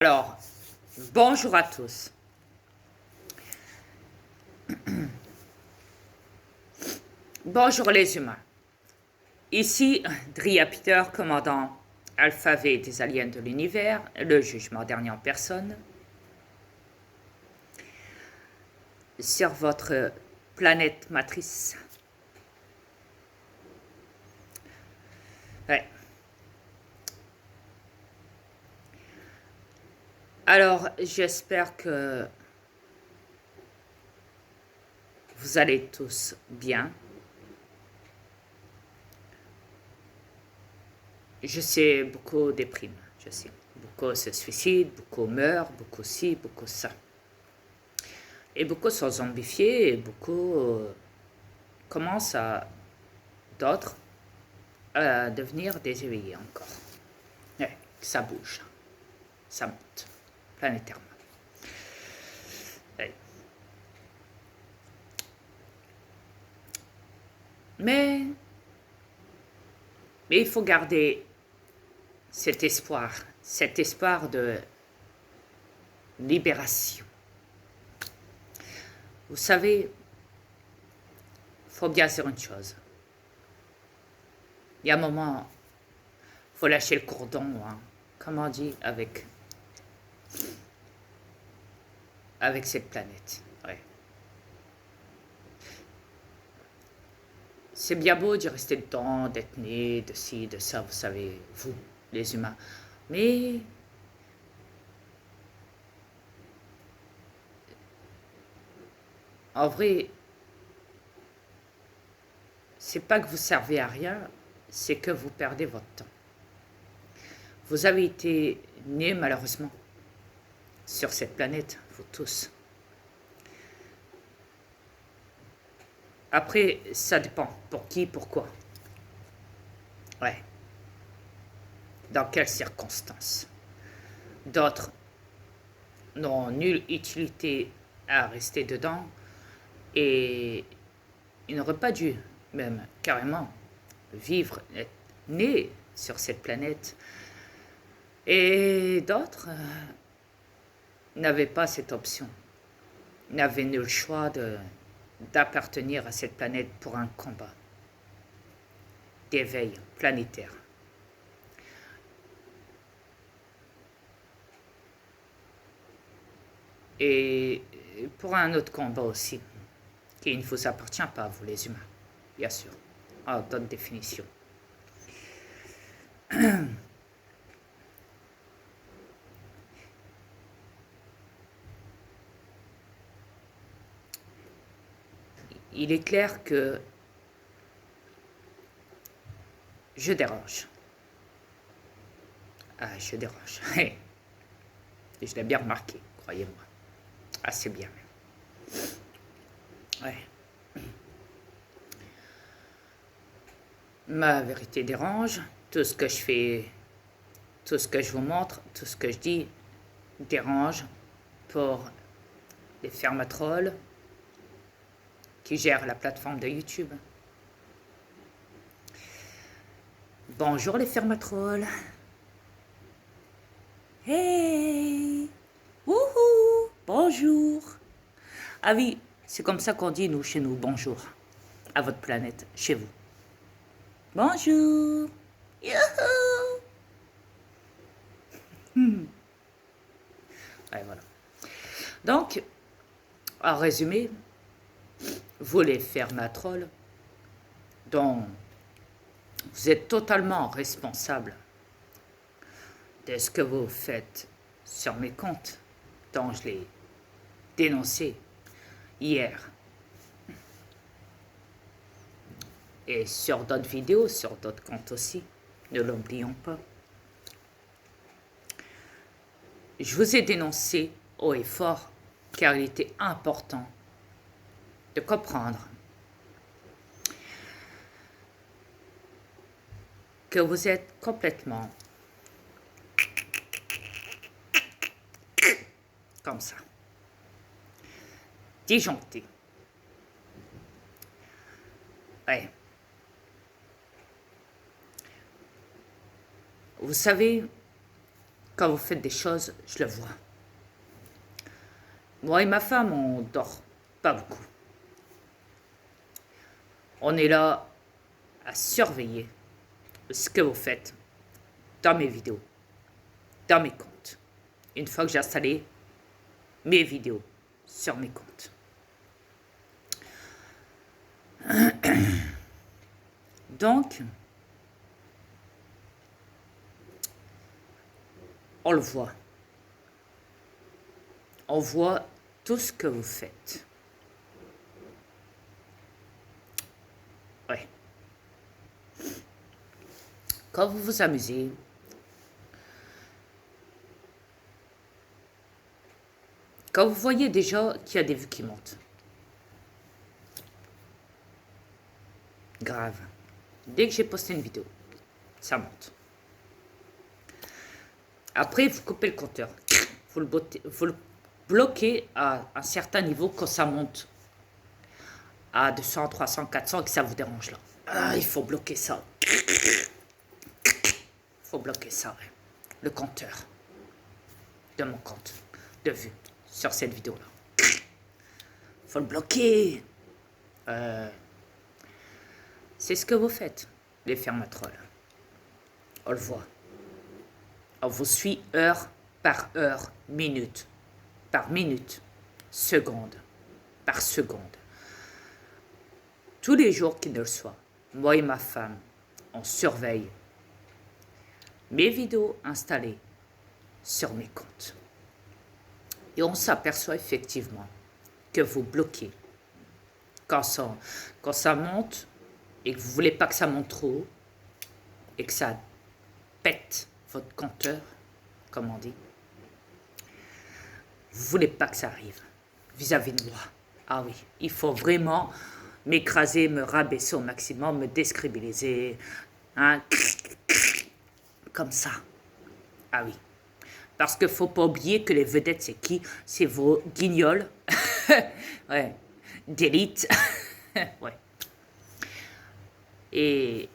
Alors, bonjour à tous. Bonjour les humains. Ici, Dria Peter, commandant alphabet des aliens de l'univers, le jugement dernier en personne, sur votre planète matrice. Ouais. Alors, j'espère que vous allez tous bien. Je sais, beaucoup dépriment, je sais. Beaucoup se suicident, beaucoup meurent, beaucoup ci, beaucoup ça. Et beaucoup sont zombifiés et beaucoup commencent à d'autres à devenir des éveillés encore. Ouais, ça bouge, ça monte planétairement. Ouais. Mais il faut garder cet espoir de libération. Vous savez, il faut bien dire une chose. Il y a un moment, il faut lâcher le cordon, hein, comme on dit, avec cette planète. Ouais. C'est bien beau d'y rester dedans, d'être né, de ci, de ça, vous savez, vous, les humains. Mais en vrai, c'est pas que vous servez à rien, c'est que vous perdez votre temps. Vous avez été nés malheureusement sur cette planète, vous tous. Après, ça dépend. Pour qui, pourquoi. Ouais. Dans quelles circonstances. D'autres n'ont nulle utilité à rester dedans et ils n'auraient pas dû, même carrément, vivre, être nés sur cette planète. Et d'autres n'avaient pas cette option, n'avaient nul choix d'appartenir à cette planète pour un combat d'éveil planétaire. Et pour un autre combat aussi, qui ne vous appartient pas, vous les humains, bien sûr, en d'autres définitions. Il est clair que je dérange. Ah, je dérange. Je l'ai bien remarqué, croyez-moi. Assez bien même. Ouais. Ma vérité dérange. Tout ce que je fais, tout ce que je vous montre, tout ce que je dis dérange pour les fermatrolls qui gèrent la plateforme de YouTube. Bonjour les fermatrolls. Hey. Wouhou. Bonjour. Ah oui, c'est comme ça qu'on dit nous chez nous, bonjour à votre planète, chez vous. Bonjour. Youhou. Ouais, voilà. Donc, en résumé, vous les fermatrolls, dont vous êtes totalement responsable de ce que vous faites sur mes comptes, dont je l'ai dénoncé hier. Et sur d'autres vidéos, sur d'autres comptes aussi, ne l'oublions pas. Je vous ai dénoncé haut et fort car il était important de comprendre que vous êtes complètement comme ça, disjoncté. Ouais. Vous savez, Quand vous faites des choses, je le vois. Moi et ma femme, on dort pas beaucoup. On est là à surveiller ce que vous faites dans mes vidéos, dans mes comptes. Une fois que j'ai installé mes vidéos sur mes comptes. Donc, on le voit. On voit tout ce que vous faites. Ouais. Quand vous vous amusez, quand vous voyez déjà qu'il y a des vues qui montent. Grave. Dès que j'ai posté une vidéo, ça monte. Après, vous coupez le compteur. Vous le bloquez à un certain niveau quand ça monte à 200, 300, 400 et que ça vous dérange là. Ah, il faut bloquer ça. Il faut bloquer ça, ouais. Le compteur de mon compte de vues sur cette vidéo-là. Il faut le bloquer. C'est ce que vous faites, les fermatrolls. On le voit. On vous suit heure par heure, minute par minute, seconde par seconde. Tous les jours qu'il ne le soit, moi et ma femme, on surveille mes vidéos installées sur mes comptes. Et on s'aperçoit effectivement que vous bloquez. Quand ça monte et que vous ne voulez pas que ça monte trop haut et que ça pète votre compteur, comme on dit, vous ne voulez pas que ça arrive vis-à-vis de moi. Ah oui, il faut vraiment m'écraser, me rabaisser au maximum, me décrédibiliser, hein, comme ça. Ah oui. Parce qu'il ne faut pas oublier que les vedettes, c'est qui? C'est vos guignols. Ouais. D'élite. Ouais. Et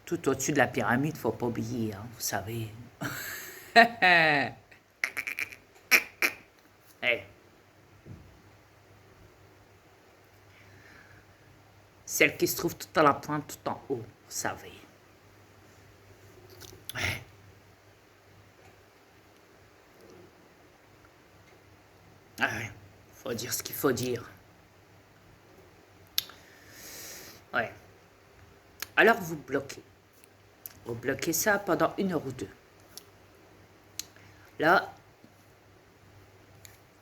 tout au-dessus de la pyramide, il ne faut pas oublier, hein, vous savez. Hey. Celle qui se trouve tout à la pointe, tout en haut, vous savez. Ouais. Ouais. Faut dire ce qu'il faut dire. Ouais. Alors vous bloquez. Vous bloquez ça pendant 1 heure ou 2. Là,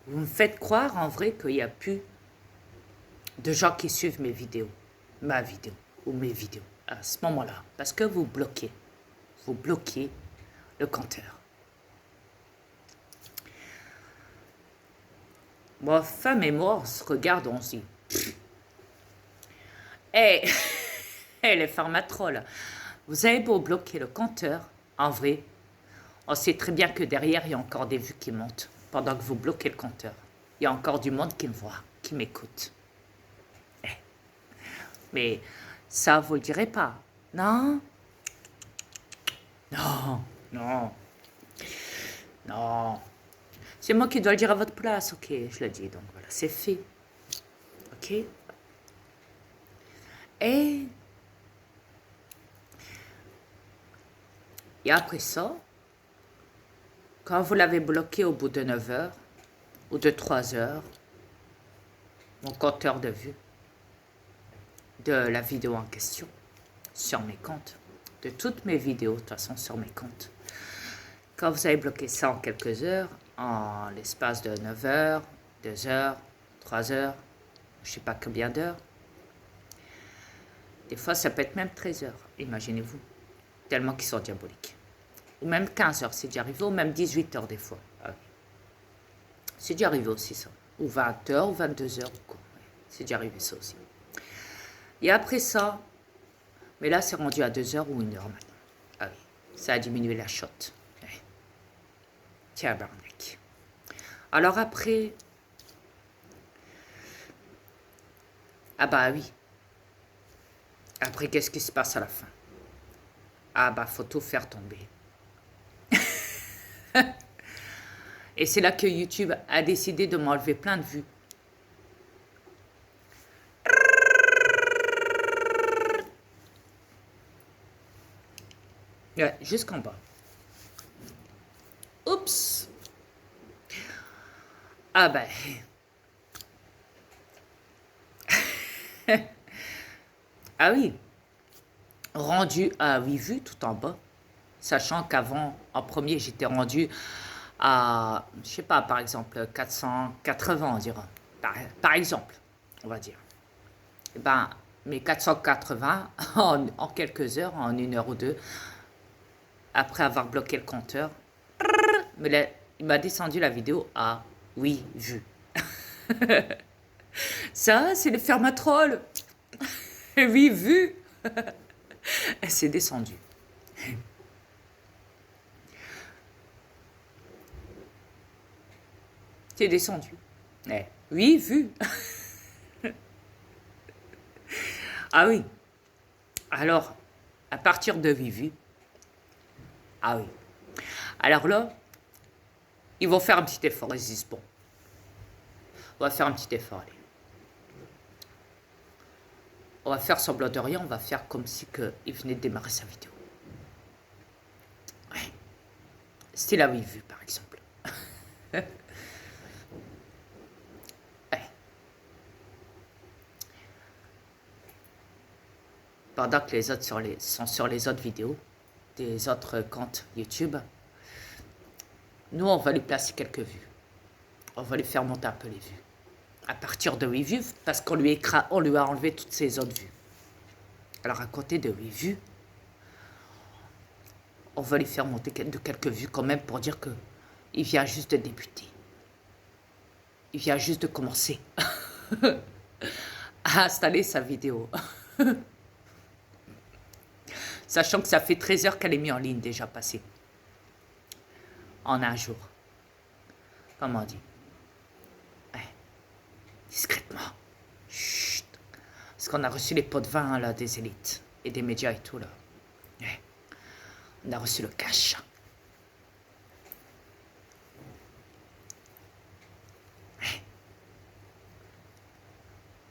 vous me faites croire en vrai qu'il n'y a plus de gens qui suivent mes vidéos, ma vidéo ou mes vidéos à ce moment-là. Parce que vous bloquez le compteur. Ma femme et moi, on se regarde, on se dit, hé, les pharmatrolls, vous avez beau bloquer le compteur, en vrai, on sait très bien que derrière, il y a encore des vues qui montent pendant que vous bloquez le compteur. Il y a encore du monde qui me voit, qui m'écoute. Mais ça, vous le direz pas, non? Non, non, non. C'est moi qui dois le dire à votre place, ok, je le dis, donc voilà, c'est fait. Ok? Et après ça, quand vous l'avez bloqué au bout de 9 heures ou de 3 heures, mon compteur de vue de la vidéo en question sur mes comptes, de toutes mes vidéos de toute façon sur mes comptes. Quand vous avez bloqué ça en quelques heures, en l'espace de 9 heures, 2 heures, 3 heures, je ne sais pas combien d'heures, des fois ça peut être même 13 heures, imaginez-vous, tellement qu'ils sont diaboliques. Ou même 15 heures, c'est déjà arrivé, ou même 18 heures des fois. Ah oui. C'est déjà arrivé aussi ça. Ou 20 heures, ou 22 heures, quoi. Ouais. C'est déjà arrivé ça aussi. Et après ça, mais là c'est rendu à 2 heures ou 1 heure maintenant. Ah oui, ça a diminué la shot. Ouais. Tiens, barnac. Alors après, ah bah oui. Après, qu'est-ce qui se passe à la fin? Ah bah, faut tout faire tomber. Et c'est là que YouTube a décidé de m'enlever plein de vues. Ouais, jusqu'en bas. Oups. Ah ben. Ah oui. Rendu à 8 vues tout en bas. Sachant qu'avant, en premier, j'étais rendu à, je sais pas, par exemple, 480, on dira. Par exemple, on va dire. Eh ben, mes 480, en quelques heures, en 1 heure ou deux, après avoir bloqué le compteur, il m'a descendu la vidéo à 8 vues. Ça, c'est le fermatrol. 8 vues. Elle s'est descendue. C'est descendu. Eh, 8 vues. Ah oui. Alors, à partir de 8 vues. Ah oui. Alors là, ils vont faire un petit effort. Ils disent, bon, on va faire un petit effort. Allez. On va faire semblant de rien. On va faire comme si il venait de démarrer sa vidéo. Ouais. C'était la 8 vues, par exemple. Ouais. Pendant que les autres sont sur les autres vidéos, des autres comptes YouTube, nous, on va lui placer quelques vues. On va lui faire monter un peu les vues. À partir de 8 vues, parce qu'on lui a enlevé toutes ses autres vues. Alors, à côté de 8 vues, on va lui faire monter de quelques vues quand même pour dire qu'il vient juste de débuter. Il vient juste de commencer à installer sa vidéo. Sachant que ça fait 13 heures qu'elle est mise en ligne déjà passée. En un jour. Comment on dit? Ouais. Discrètement. Chut. Parce qu'on a reçu les pots de vin là, des élites et des médias et tout là. Ouais. On a reçu le cash. Ouais.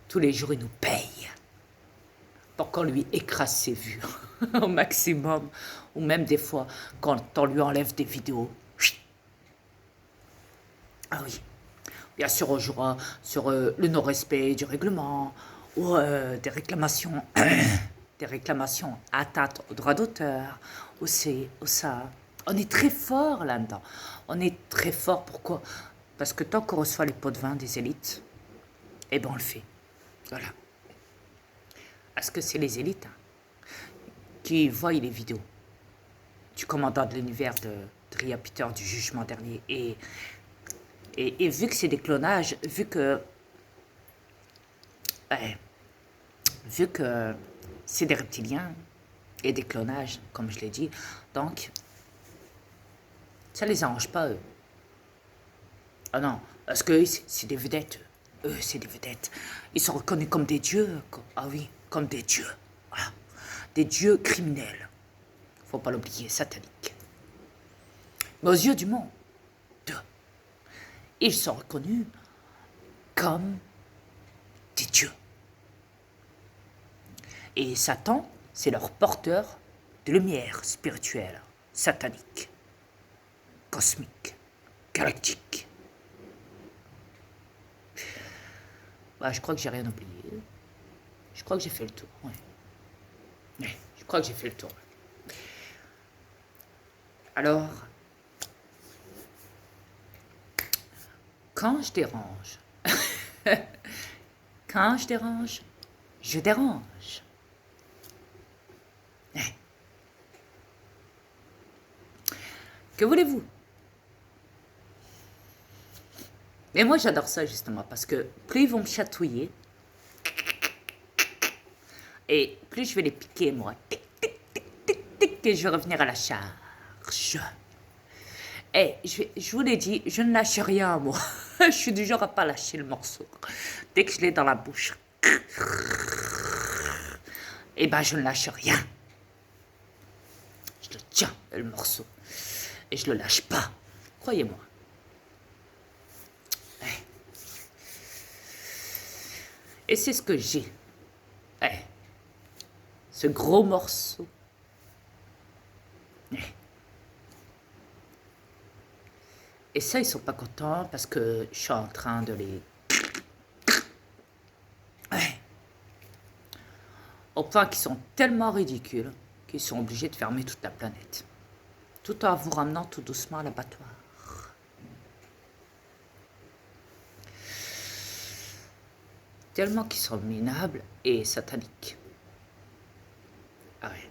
Tous les jours, il nous paye pour qu'on lui écrase ses vues au maximum. Ou même des fois, quand on lui enlève des vidéos. Ah oui. Bien sûr, on jouera sur le non-respect du règlement ou des réclamations, des réclamations atteintes au droit d'auteur, ou ça. On est très fort là-dedans. On est très fort. Pourquoi? Parce que tant qu'on reçoit les pots de vin des élites, eh ben on le fait. Voilà. Parce que c'est les élites qui voient les vidéos du commandant de l'univers de Ria Peter du jugement dernier. Et vu que c'est des clonages, vu que c'est des reptiliens et des clonages, comme je l'ai dit, donc ça les arrange pas, eux. Ah non, parce que c'est des vedettes. Eux, c'est des vedettes. Ils sont reconnus comme des dieux. Ah oui, comme des dieux. Voilà. Des dieux criminels. Faut pas l'oublier, sataniques. Mais aux yeux du monde, ils sont reconnus comme des dieux. Et Satan, c'est leur porteur de lumière spirituelle, satanique, cosmique, galactique. Bah, je crois que j'ai rien oublié. Je crois que j'ai fait le tour. Ouais. Je crois que j'ai fait le tour. Alors, quand je dérange, quand je dérange, je dérange. Que voulez-vous? Mais moi, j'adore ça, justement, parce que plus ils vont me chatouiller, et plus je vais les piquer, moi. Tic, tic, tic, tic, tic, et je vais revenir à la charge. Et je vous l'ai dit, je ne lâche rien, moi. Je suis du genre à pas lâcher le morceau. Dès que je l'ai dans la bouche, eh ben, je ne lâche rien. Je le tiens, le morceau. Et je le lâche pas. Croyez-moi. Et c'est ce que j'ai. Eh, ce gros morceau. Eh. Et ça, ils sont pas contents parce que je suis en train de les... Eh. Au point qu'ils sont tellement ridicules qu'ils sont obligés de fermer toute la planète. Tout en vous ramenant tout doucement à l'abattoir. Tellement qu'ils sont minables et sataniques. Ah ouais.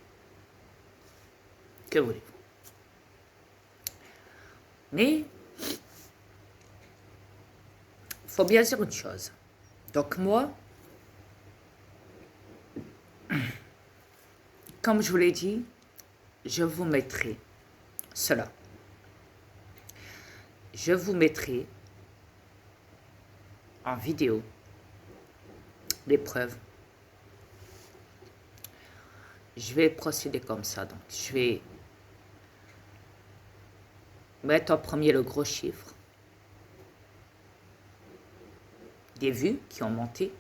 Que voulez-vous? Mais, il faut bien dire une chose. Donc moi, comme je vous l'ai dit, je vous mettrai cela. Je vous mettrai en vidéo les preuves. Je vais procéder comme ça. Donc, je vais mettre en premier le gros chiffre des vues qui ont monté.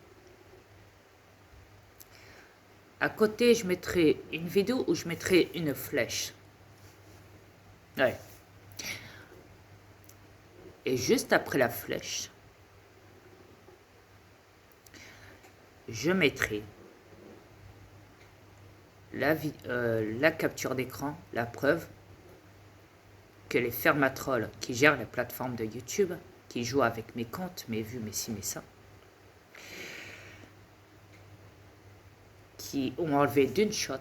À côté, je mettrai une vidéo où je mettrai une flèche. Ouais. Et juste après la flèche, je mettrai la capture d'écran, la preuve que les fermatrolls qui gèrent la plateforme de YouTube, qui jouent avec mes comptes, mes vues, mes ci, mes ça, qui ont enlevé d'une shot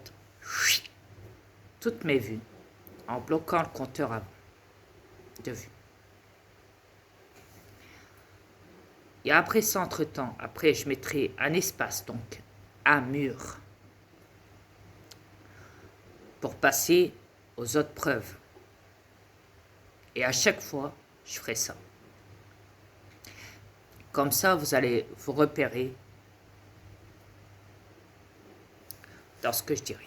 toutes mes vues en bloquant le compteur de vues. Et après ça, entre-temps, après je mettrai un espace, donc un mur, pour passer aux autres preuves. Et à chaque fois, je ferai ça. Comme ça, vous allez vous repérer dans ce que je dirai.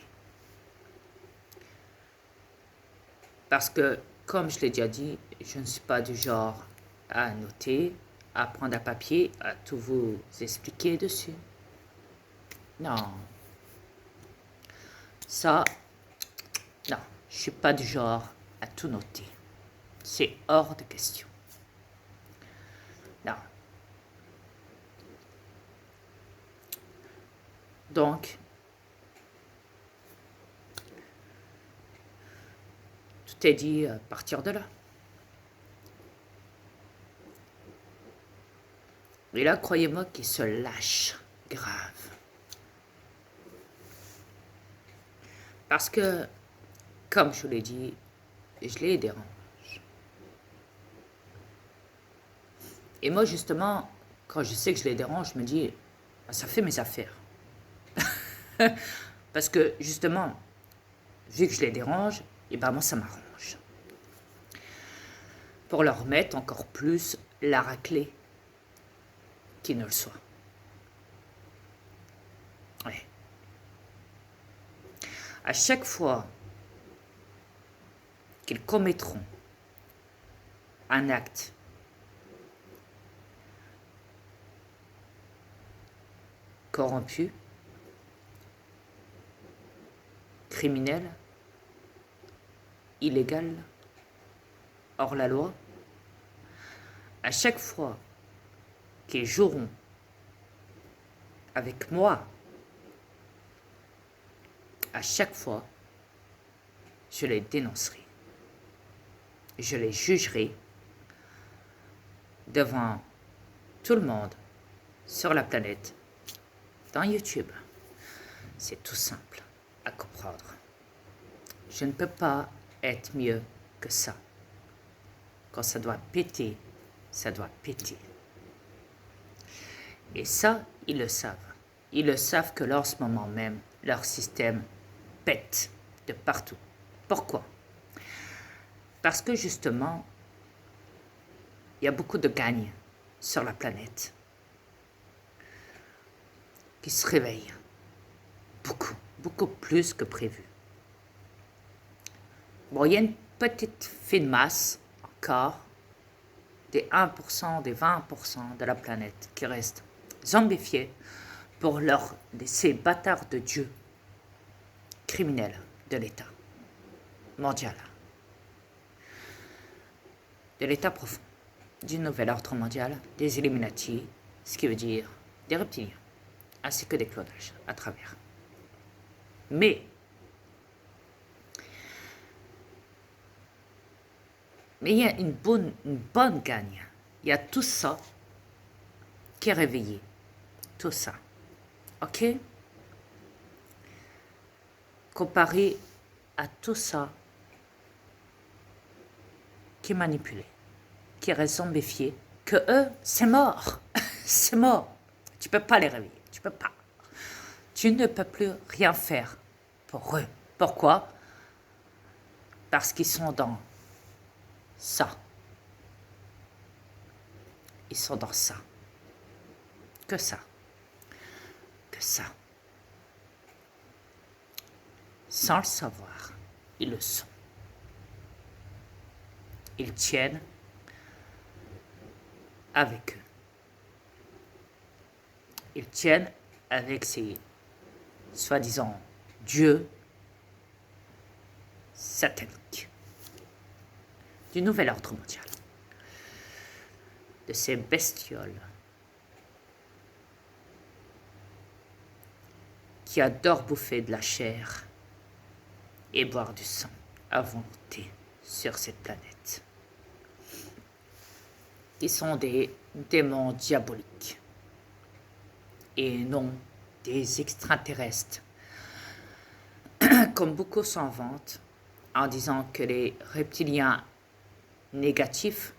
Parce que, comme je l'ai déjà dit, je ne suis pas du genre à noter, à prendre un papier, à tout vous expliquer dessus. Non. Ça, non, je ne suis pas du genre à tout noter. C'est hors de question. Non. Donc, tout est dit à partir de là. Et là, croyez-moi qu'il se lâche grave. Parce que, comme je vous l'ai dit, je les dérange. Et moi, justement, quand je sais que je les dérange, je me dis, ça fait mes affaires. Parce que, justement, vu que je les dérange, et ben moi, ça m'arrange. Pour leur mettre encore plus la raclée qu'il ne le soit. Ouais. À chaque fois qu'ils commettront un acte corrompu, criminel, illégal, hors la loi, à chaque fois qu'ils joueront avec moi, à chaque fois, je les dénoncerai. Je les jugerai devant tout le monde sur la planète, dans YouTube. C'est tout simple à comprendre. Je ne peux pas être mieux que ça. Quand ça doit péter, ça doit péter. Et ça, ils le savent. Ils le savent que là, en ce moment même, leur système pète de partout. Pourquoi? Parce que justement, il y a beaucoup de gagnes sur la planète qui se réveillent. Beaucoup, beaucoup plus que prévu. Bon, il y a une petite fine masse encore des 1%, des 20% de la planète qui reste zombifiés pour ces bâtards de Dieu criminels de l'État mondial, de l'État profond, du nouvel ordre mondial, des Illuminati, ce qui veut dire des reptiliens, ainsi que des clonages à travers. Mais il y a une bonne gagne. Il y a tout ça qui est réveillé. Tout ça. OK? Comparé à tout ça qui est manipulé, qui est zombifié, que eux, c'est mort. C'est mort. Tu peux pas les réveiller. Tu peux pas. Tu ne peux plus rien faire pour eux. Pourquoi? Parce qu'ils sont dans ça. Ils sont dans ça. Que ça. Que ça. Sans le savoir, ils le sont. Ils tiennent avec eux. Ils tiennent avec ces soi-disant dieux sataniques du nouvel ordre mondial, de ces bestioles qui adorent bouffer de la chair et boire du sang à volonté sur cette planète. Ils sont des démons diaboliques et non des extraterrestres, comme beaucoup s'en vantent en disant que les reptiliens négatifs,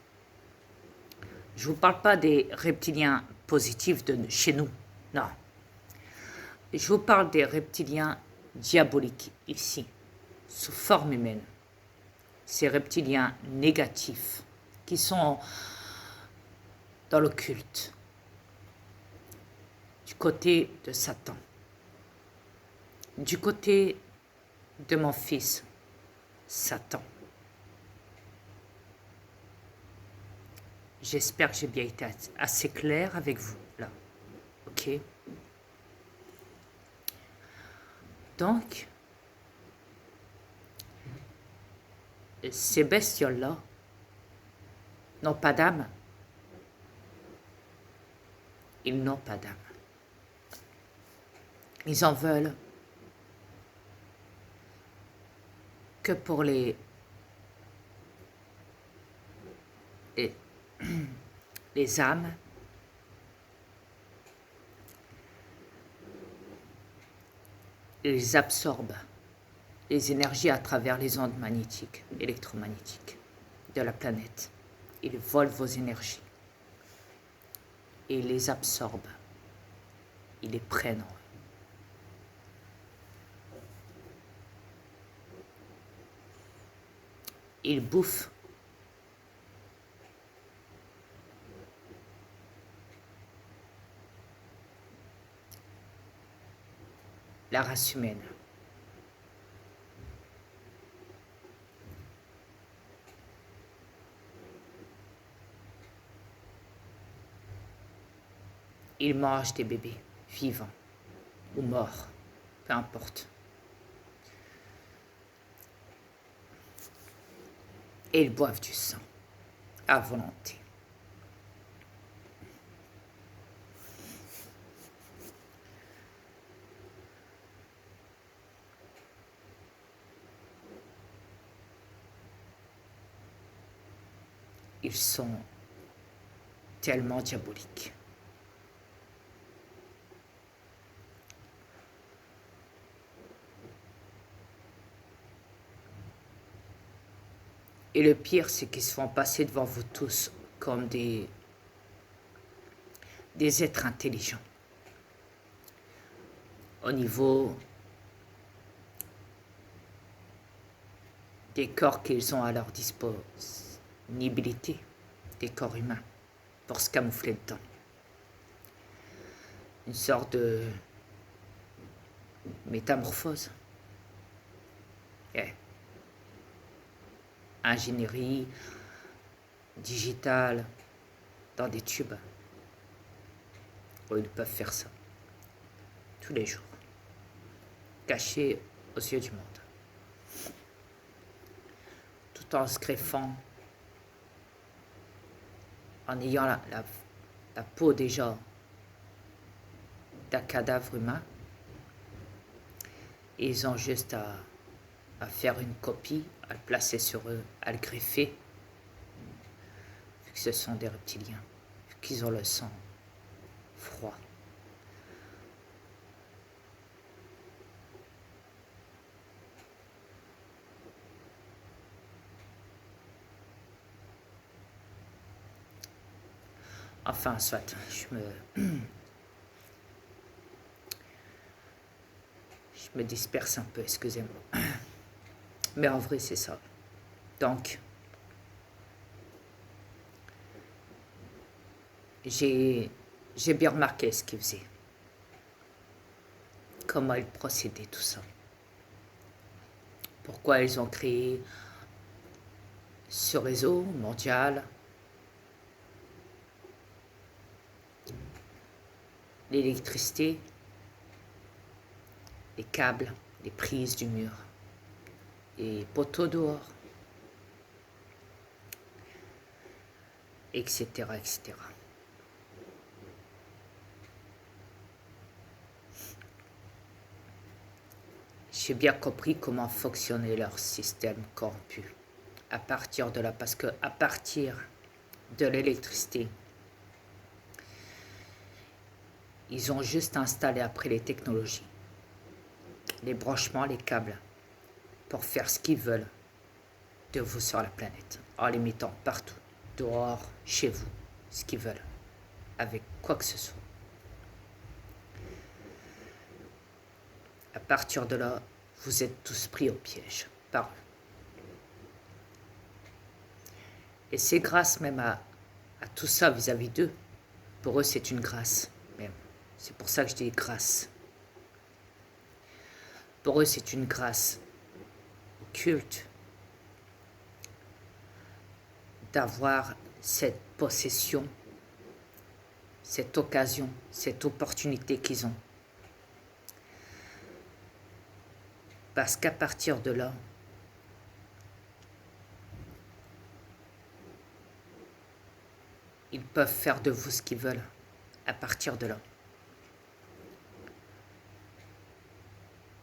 je ne vous parle pas des reptiliens positifs de chez nous, non. Je vous parle des reptiliens diaboliques ici, sous forme humaine. Ces reptiliens négatifs qui sont dans l'occulte, du côté de Satan, du côté de mon fils, Satan. J'espère que j'ai bien été assez clair avec vous, là. OK? Donc, ces bestioles-là n'ont pas d'âme. Ils n'ont pas d'âme. Ils en veulent que pour les âmes ils absorbent les énergies à travers les ondes magnétiques, électromagnétiques de la planète. Ils volent vos énergies et ils les absorbent. Ils les prennent. Ils bouffent la race humaine. Ils mangent des bébés vivants ou morts, peu importe. Et ils boivent du sang à volonté. Ils sont tellement diaboliques. Et le pire, c'est qu'ils se font passer devant vous tous comme des êtres intelligents. Au niveau des corps qu'ils ont à leur disponibilité, des corps humains, pour se camoufler dedans. Une sorte de métamorphose. Ingénierie digitale dans des tubes. Ils peuvent faire ça tous les jours, cachés aux yeux du monde, tout en se greffant, en ayant la peau déjà d'un cadavre humain. Et ils ont juste à faire une copie, à le placer sur eux, à le greffer, vu que ce sont des reptiliens, vu qu'ils ont le sang froid. Enfin, soit, je me disperse un peu, excusez-moi. Mais en vrai, c'est ça. Donc, j'ai bien remarqué ce qu'ils faisaient. Comment ils procédaient, tout ça. Pourquoi ils ont créé ce réseau mondial, l'électricité, les câbles, les prises du mur, les poteaux dehors, etc., etc. J'ai bien compris comment fonctionnait leur système corrompu. À partir de là, parce que à partir de l'électricité, ils ont juste installé après les technologies, les branchements, les câbles, pour faire ce qu'ils veulent de vous sur la planète, en les mettant partout, dehors, chez vous, ce qu'ils veulent, avec quoi que ce soit. À partir de là, vous êtes tous pris au piège par eux. Et c'est grâce même à tout ça vis-à-vis d'eux. Pour eux, c'est une grâce même. C'est pour ça que je dis grâce. Pour eux, c'est une grâce occulte d'avoir cette possession, cette occasion, cette opportunité qu'ils ont. Parce qu'à partir de là, ils peuvent faire de vous ce qu'ils veulent. À partir de là.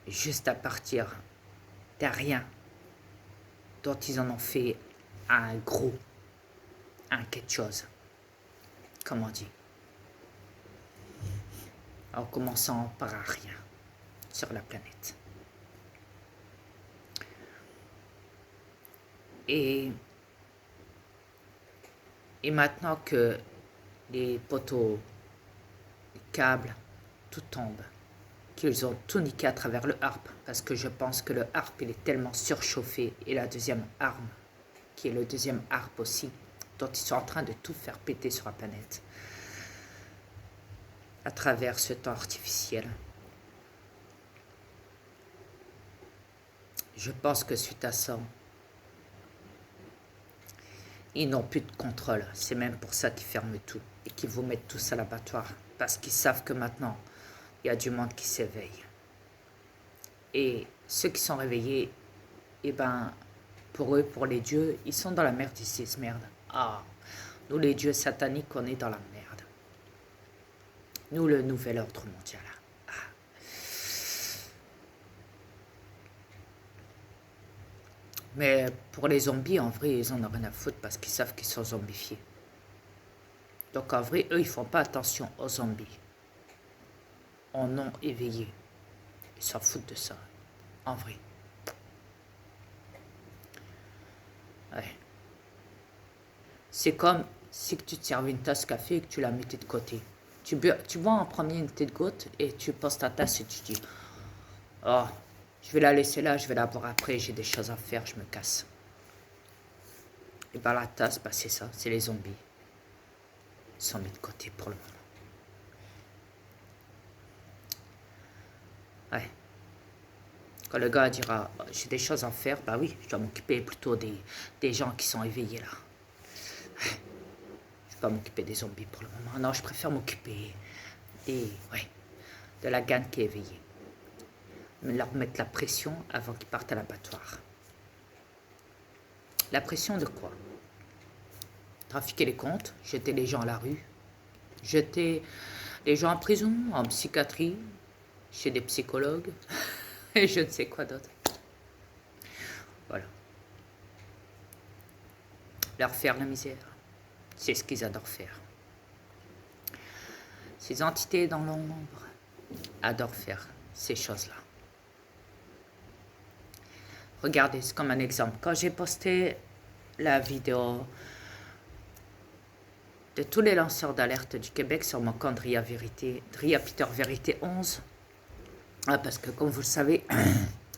Juste à partir de rien dont ils en ont fait un gros, un quelque chose. Comme on dit. En commençant par un rien sur la planète. Et maintenant que les poteaux, les câbles, tout tombe, qu'ils ont tout niqué à travers le harpe, parce que je pense que le harpe il est tellement surchauffé, et la deuxième arme, qui est le deuxième harpe aussi, dont ils sont en train de tout faire péter sur la planète, à travers ce temps artificiel. Je pense que suite à ça, ils n'ont plus de contrôle. C'est même pour ça qu'ils ferment tout et qu'ils vous mettent tous à l'abattoir. Parce qu'ils savent que maintenant, il y a du monde qui s'éveille. Et ceux qui sont réveillés, eh ben, pour eux, pour les dieux, ils sont dans la merde, ils se disent merde. Ah, nous les dieux sataniques, on est dans la merde. Nous, le nouvel ordre mondial. Ah. Mais pour les zombies, en vrai, ils en ont rien à foutre parce qu'ils savent qu'ils sont zombifiés. Donc en vrai, eux, ils font pas attention aux zombies. En non éveillés. Ils s'en foutent de ça. En vrai. Ouais. C'est comme si tu te servais une tasse café et que tu la mettais de côté. Tu bois en premier une petite goutte et tu poses ta tasse et tu dis « Oh, je vais la laisser là, je vais la boire après, j'ai des choses à faire, je me casse. » Et bien la tasse, bah, c'est ça, c'est les zombies. Ils sont mis de côté pour le moment. Ouais. Quand le gars dira « J'ai des choses à faire », bah oui, je dois m'occuper plutôt des gens qui sont éveillés là. Je ne vais pas m'occuper des zombies pour le moment. Non, je préfère m'occuper ouais, de la gagne qui est éveillée. Leur mettre la pression avant qu'ils partent à l'abattoir. La pression de quoi? Trafiquer les comptes, jeter les gens à la rue, jeter les gens en prison, en psychiatrie, chez des psychologues, et je ne sais quoi d'autre. Voilà. Leur faire la misère. C'est ce qu'ils adorent faire. Ces entités dans l'ombre adorent faire ces choses-là. Regardez, c'est comme un exemple. Quand j'ai posté la vidéo de tous les lanceurs d'alerte du Québec sur mon compte Dria Peter Vérité 11, parce que comme vous le savez,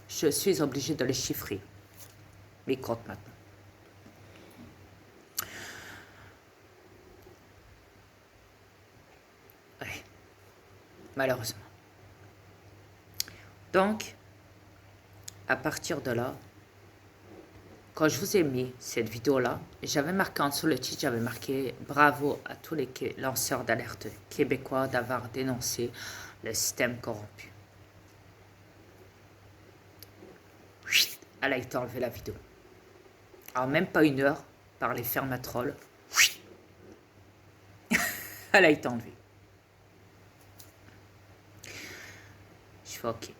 je suis obligé de les chiffrer, mes comptes maintenant. Ouais, malheureusement. Donc, à partir de là, quand je vous ai mis cette vidéo-là, j'avais marqué en dessous le titre, j'avais marqué « Bravo à tous les lanceurs d'alerte québécois d'avoir dénoncé le système corrompu ». Elle a été enlevée la vidéo. Alors même pas une heure, par les fermatrolls, elle a été enlevée. Je fais OK.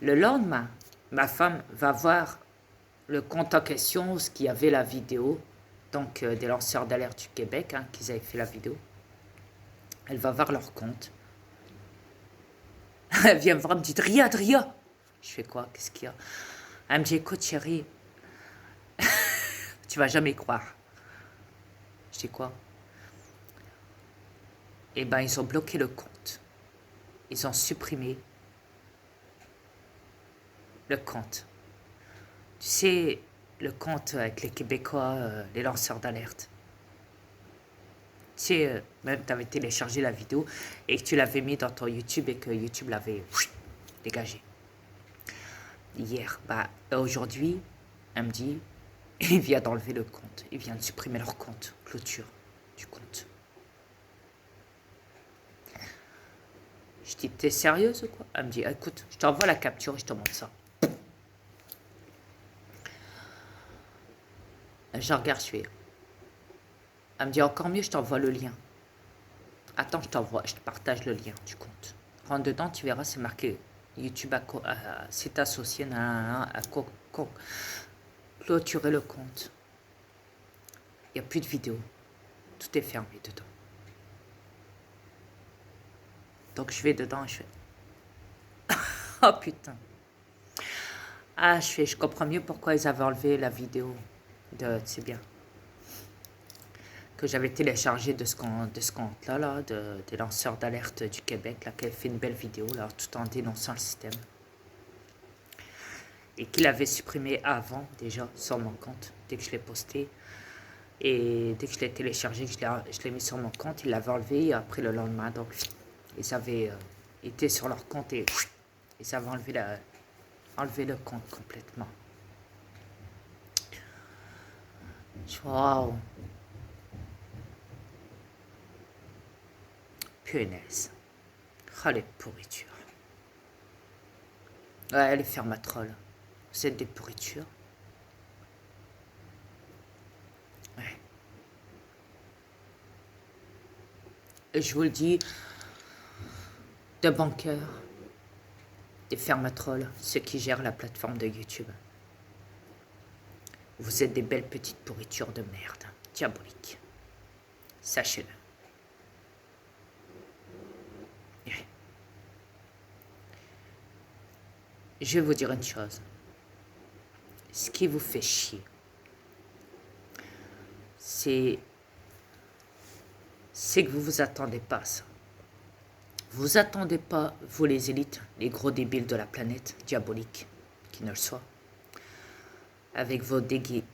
Le lendemain, ma femme va voir le compte en question, ce qu'il y avait la vidéo, donc des lanceurs d'alerte du Québec, qu'ils avaient fait la vidéo. Elle va voir leur compte. Elle vient me voir, elle me dit Dria. Je fais quoi? Qu'est-ce qu'il y a? Elle me dit écoute chérie, tu vas jamais croire. Je dis quoi? Eh ben ils ont bloqué le compte. Ils ont supprimé le compte. Tu sais, le compte avec les Québécois, les lanceurs d'alerte. Tu sais, même tu avais téléchargé la vidéo et que tu l'avais mis dans ton YouTube et que YouTube l'avait dégagé. Hier, aujourd'hui, elle me dit, il vient d'enlever le compte. Il vient de supprimer leur compte. Clôture du compte. Je dis, t'es sérieuse ou quoi? Elle me dit, écoute, je t'envoie la capture et je te montre ça. Je regarde, je fais. Elle me dit, encore mieux, je t'envoie le lien. Attends, je te partage le lien du compte. Rentre dedans, tu verras, c'est marqué YouTube c'est associé à clôturer le compte. Il n'y a plus de vidéo. Tout est fermé dedans. Donc je vais dedans et je fais. Oh putain. Je comprends mieux pourquoi ils avaient enlevé la vidéo de. C'est bien. Que j'avais téléchargé de ce compte-là, des lanceurs d'alerte du Québec, là, qui avait fait une belle vidéo, là, tout en dénonçant le système. Et qu'il avait supprimé avant, déjà, sur mon compte, dès que je l'ai posté. Et dès que je l'ai téléchargé, je l'ai mis sur mon compte, ils l'avaient enlevé, et après le lendemain, donc, ils avaient été sur leur compte et ils avaient enlevé le compte complètement. Waouh! Punaise. Oh, les pourritures. Ouais, les fermatrolls. Vous êtes des pourritures. Ouais. Et je vous le dis, de banqueurs, des fermatrolls, ceux qui gèrent la plateforme de YouTube. Vous êtes des belles petites pourritures de merde, diaboliques. Sachez-le. Je vais vous dire une chose. Ce qui vous fait chier, c'est que vous vous attendez pas à ça. Vous attendez pas, vous les élites, les gros débiles de la planète diabolique, qui ne le soient, avec vos débiles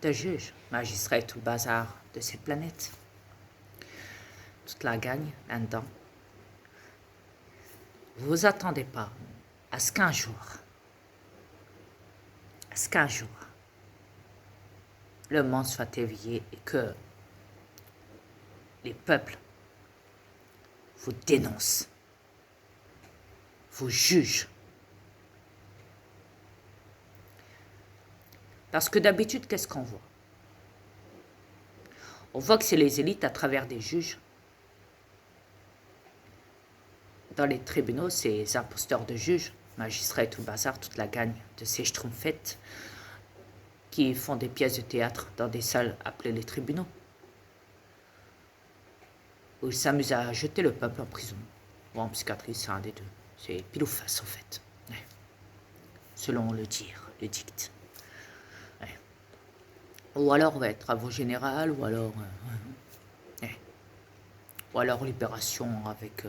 de juges, magistrats et tout le bazar de cette planète. Toute la gagne là-dedans. Vous vous attendez pas à ce qu'un jour, le monde soit éveillé et que les peuples vous dénoncent, vous jugent. Parce que d'habitude, qu'est-ce qu'on voit? On voit que c'est les élites à travers des juges. Dans les tribunaux, c'est les imposteurs de juges, magistrats et tout le bazar, toute la gagne de ces schtroumpfettes qui font des pièces de théâtre dans des salles appelées les tribunaux, où ils s'amusent à jeter le peuple en prison. Ou en psychiatrie, c'est un des deux. C'est pile ou face, en fait. Ouais. Selon le dire, le dicte. Ouais. Ou alors, ouais, travaux généraux, ou alors... ouais. Ou alors libération avec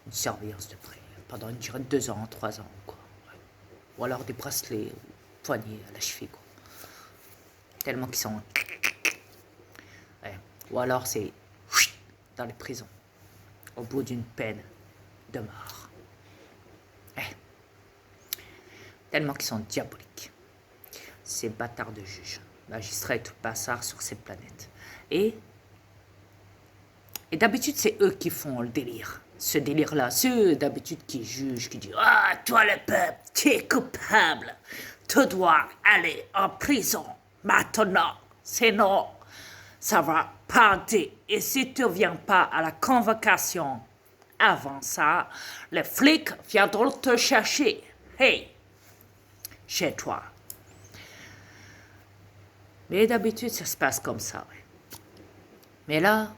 une surveillance de près, pendant une durée de 2 ans, 3 ans, quoi. Ouais. Ou alors des bracelets, poignets à la cheville, quoi. Tellement qu'ils sont... Ouais. Ou alors c'est dans les prisons, au bout d'une peine de mort. Ouais. Tellement qu'ils sont diaboliques. Ces bâtards de juges, magistrats et tout le bazar sur cette planète. Et d'habitude, c'est eux qui font le délire. Ce délire-là, c'est eux d'habitude qui jugent, qui disent « Ah, toi le peuple, tu es coupable. Tu dois aller en prison maintenant. Sinon, ça va partir. Et si tu ne viens pas à la convocation avant ça, les flics viendront te chercher. Hey, chez toi. » Mais d'habitude, ça se passe comme ça. Ouais. Mais là,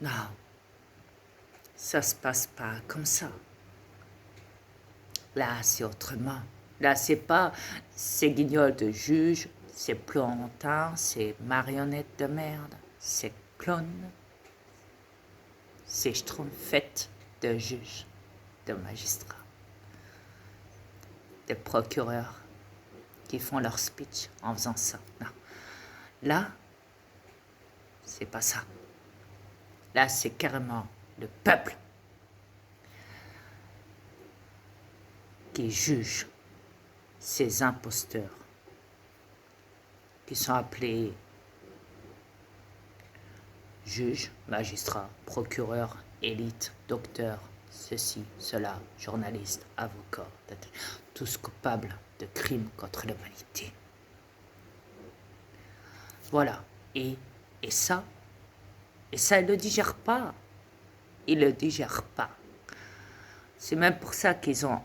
non, ça se passe pas comme ça. Là, c'est autrement. Là, c'est pas ces guignols de juges, ces plantins, ces marionnettes de merde, ces clones, ces schtroumpfettes de juges, de magistrats, de procureurs qui font leur speech en faisant ça. Non. Là, c'est pas ça. Là, c'est carrément le peuple qui juge ces imposteurs qui sont appelés juges, magistrats, procureurs, élites, docteurs, ceci, cela, journalistes, avocats, tous coupables de crimes contre l'humanité. Voilà. Et ça, ils ne le digèrent pas. Ils ne le digèrent pas. C'est même pour ça qu'ils ont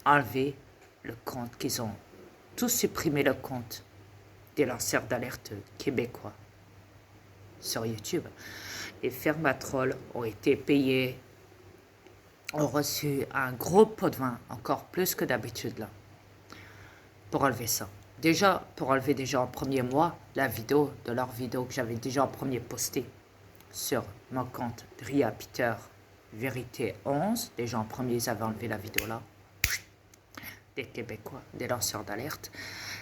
enlevé le compte, qu'ils ont tous supprimé le compte des lanceurs d'alerte québécois sur YouTube. Les fermatrolls ont été payés, ont reçu un gros pot de vin, encore plus que d'habitude là, pour enlever ça. Déjà, pour enlever déjà en premier mois la vidéo de leur vidéo que j'avais déjà en premier posté sur mon compte Ria Peter Vérité 11. Déjà en premier, ils avaient enlevé la vidéo là. Des Québécois, des lanceurs d'alerte.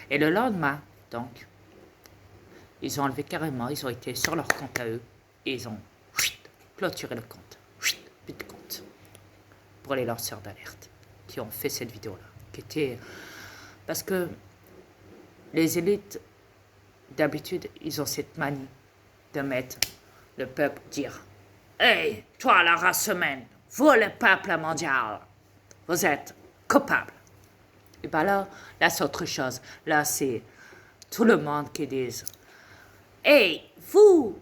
Et le lendemain, donc, ils ont enlevé carrément, ils ont été sur leur compte à eux et ils ont clôturé le compte. Plus de compte. Pour les lanceurs d'alerte qui ont fait cette vidéo-là. Qui était... Parce que les élites, d'habitude, ils ont cette manie de mettre le peuple, dire « Hey, toi la race humaine, vous le peuple mondial, vous êtes coupable. » Et bien là c'est autre chose. Là, c'est tout le monde qui dit « Hey, vous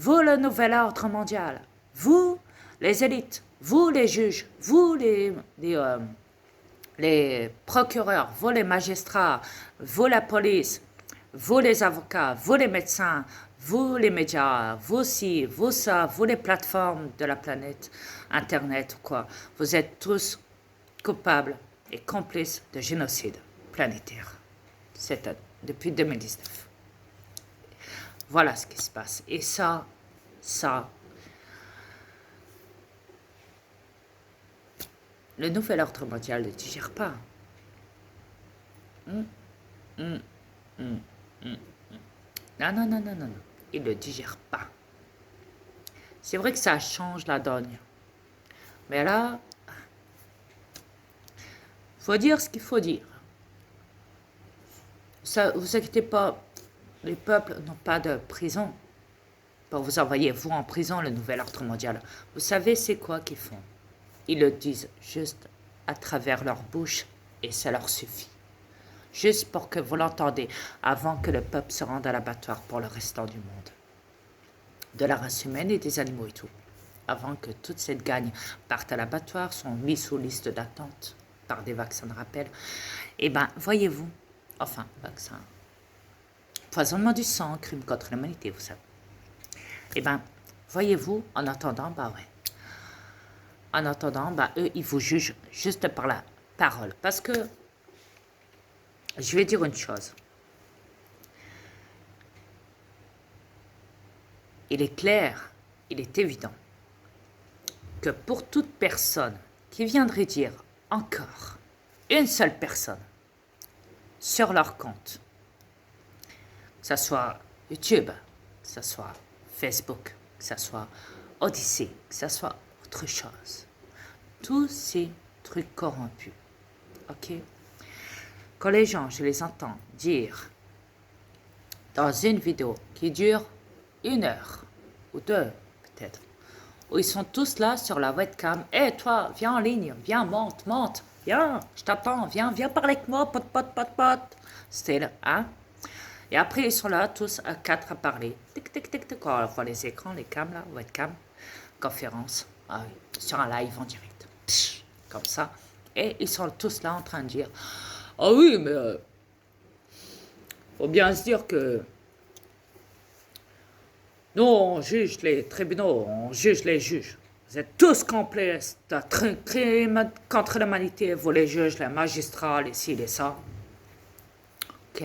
le nouvel ordre mondial, vous, les élites, vous les juges, vous les procureurs, vous les magistrats, vous la police, vous les avocats, vous les médecins, vous les médias, vous ci, vous ça, vous les plateformes de la planète, Internet ou quoi, vous êtes tous coupables et complices de génocide planétaire. C'est depuis 2019. Voilà ce qui se passe. Et ça, le nouvel ordre mondial ne digère pas. Non. Il ne digère pas. C'est vrai que ça change la donne. Mais là, faut dire ce qu'il faut dire. Ça, vous inquiétez pas, les peuples n'ont pas de prison. pour vous envoyer, vous, en prison, le nouvel ordre mondial. Vous savez, c'est quoi qu'ils font? Ils le disent juste à travers leur bouche et ça leur suffit. Juste pour que vous l'entendez, avant que le peuple se rende à l'abattoir pour le restant du monde. De la race humaine et des animaux et tout. Avant que toute cette gagne parte à l'abattoir, sont mis sous liste d'attente par des vaccins de rappel. Eh bien, voyez-vous, enfin, vaccin, empoisonnement du sang, crime contre l'humanité, vous savez. Eh bien, voyez-vous, en attendant, bah ouais. En attendant, bah eux, ils vous jugent juste par la parole. Parce que, je vais dire une chose. Il est clair, il est évident que pour toute personne qui viendrait dire encore une seule personne sur leur compte, que ce soit YouTube, que ce soit Facebook, que ce soit Odyssey, que ce soit autre chose, tous ces trucs corrompus, ok? Quand les gens, je les entends dire dans une vidéo qui dure 1 heure ou 2 peut-être, où ils sont tous là sur la webcam. Hé, toi, viens en ligne, viens, monte, viens, je t'attends, viens parler avec moi, pote. C'était là, hein? Et après, ils sont là, tous à 4 à parler. Tic, tic, tic, tic. On voit les écrans, les cams, là, webcam, conférence, ah oui, sur un live en direct. Psh, comme ça. Et ils sont tous là en train de dire, ah oui, mais faut bien se dire que nous, on juge les tribunaux, on juge les juges. Vous êtes tous complices de crime contre l'humanité, vous les juges, les magistrats, les ci, les ça. Ok.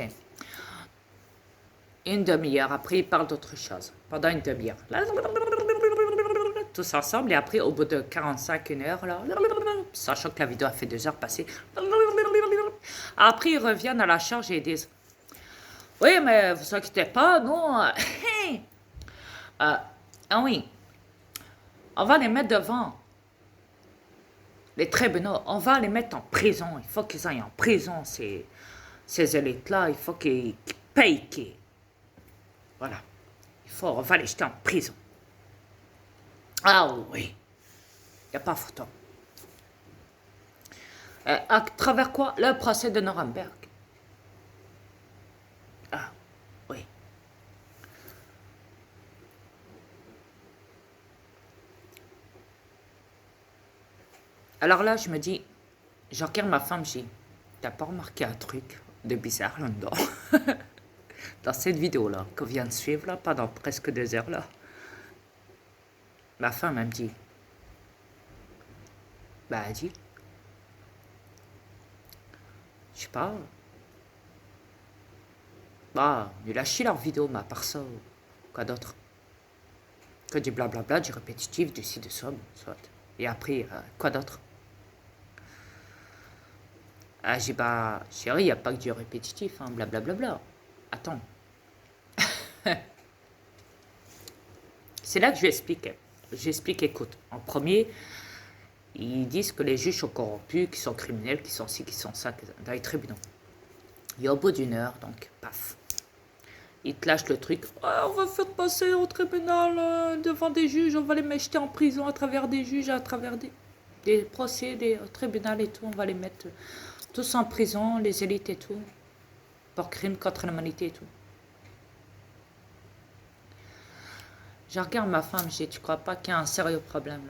Une demi-heure, après, ils parlent d'autre chose. Pendant une demi-heure. Tous ensemble, et après, au bout de 45, 1 heure, là, sachant que la vidéo a fait 2 heures passées, après, ils reviennent à la charge et ils disent, oui, mais vous inquiétez pas, non, ah oui, on va les mettre devant les tribunaux, on va les mettre en prison. Il faut qu'ils aillent en prison, ces élites-là. Il faut qu'ils payent. Voilà. On va les jeter en prison. Ah oui, il n'y a pas photo. À travers quoi? Le procès de Nuremberg. Ah oui. Alors là, je me dis, je regarde ma femme, je dis, t'as pas remarqué un truc de bizarre là-dedans? Dans cette vidéo-là, qu'on vient de suivre, là, pendant presque 2 heures, là. Ma femme, elle me dit, bah, elle dit, je sais pas, bah, nul à chier leur vidéo, mais à part ça, quoi d'autre? Que du blablabla, du répétitif, du ci, du ça, soit. Et après, quoi d'autre? Ah, j'ai bah, chérie, il n'y a pas que du répétitif, hein, blablabla. Attends. C'est là que je lui explique. J'explique, écoute, en premier, ils disent que les juges sont corrompus, qu'ils sont criminels, qu'ils sont ci, qu'ils sont ça, dans les tribunaux. Et au bout d'1 heure, donc, paf, ils te lâchent le truc. Oh, on va faire passer au tribunal devant des juges, on va les mettre jeter en prison à travers des juges, à travers des procès, des tribunaux et tout. On va les mettre tous en prison, les élites et tout, pour crimes contre l'humanité et tout. Je regarde ma femme, je dis, tu crois pas qu'il y a un sérieux problème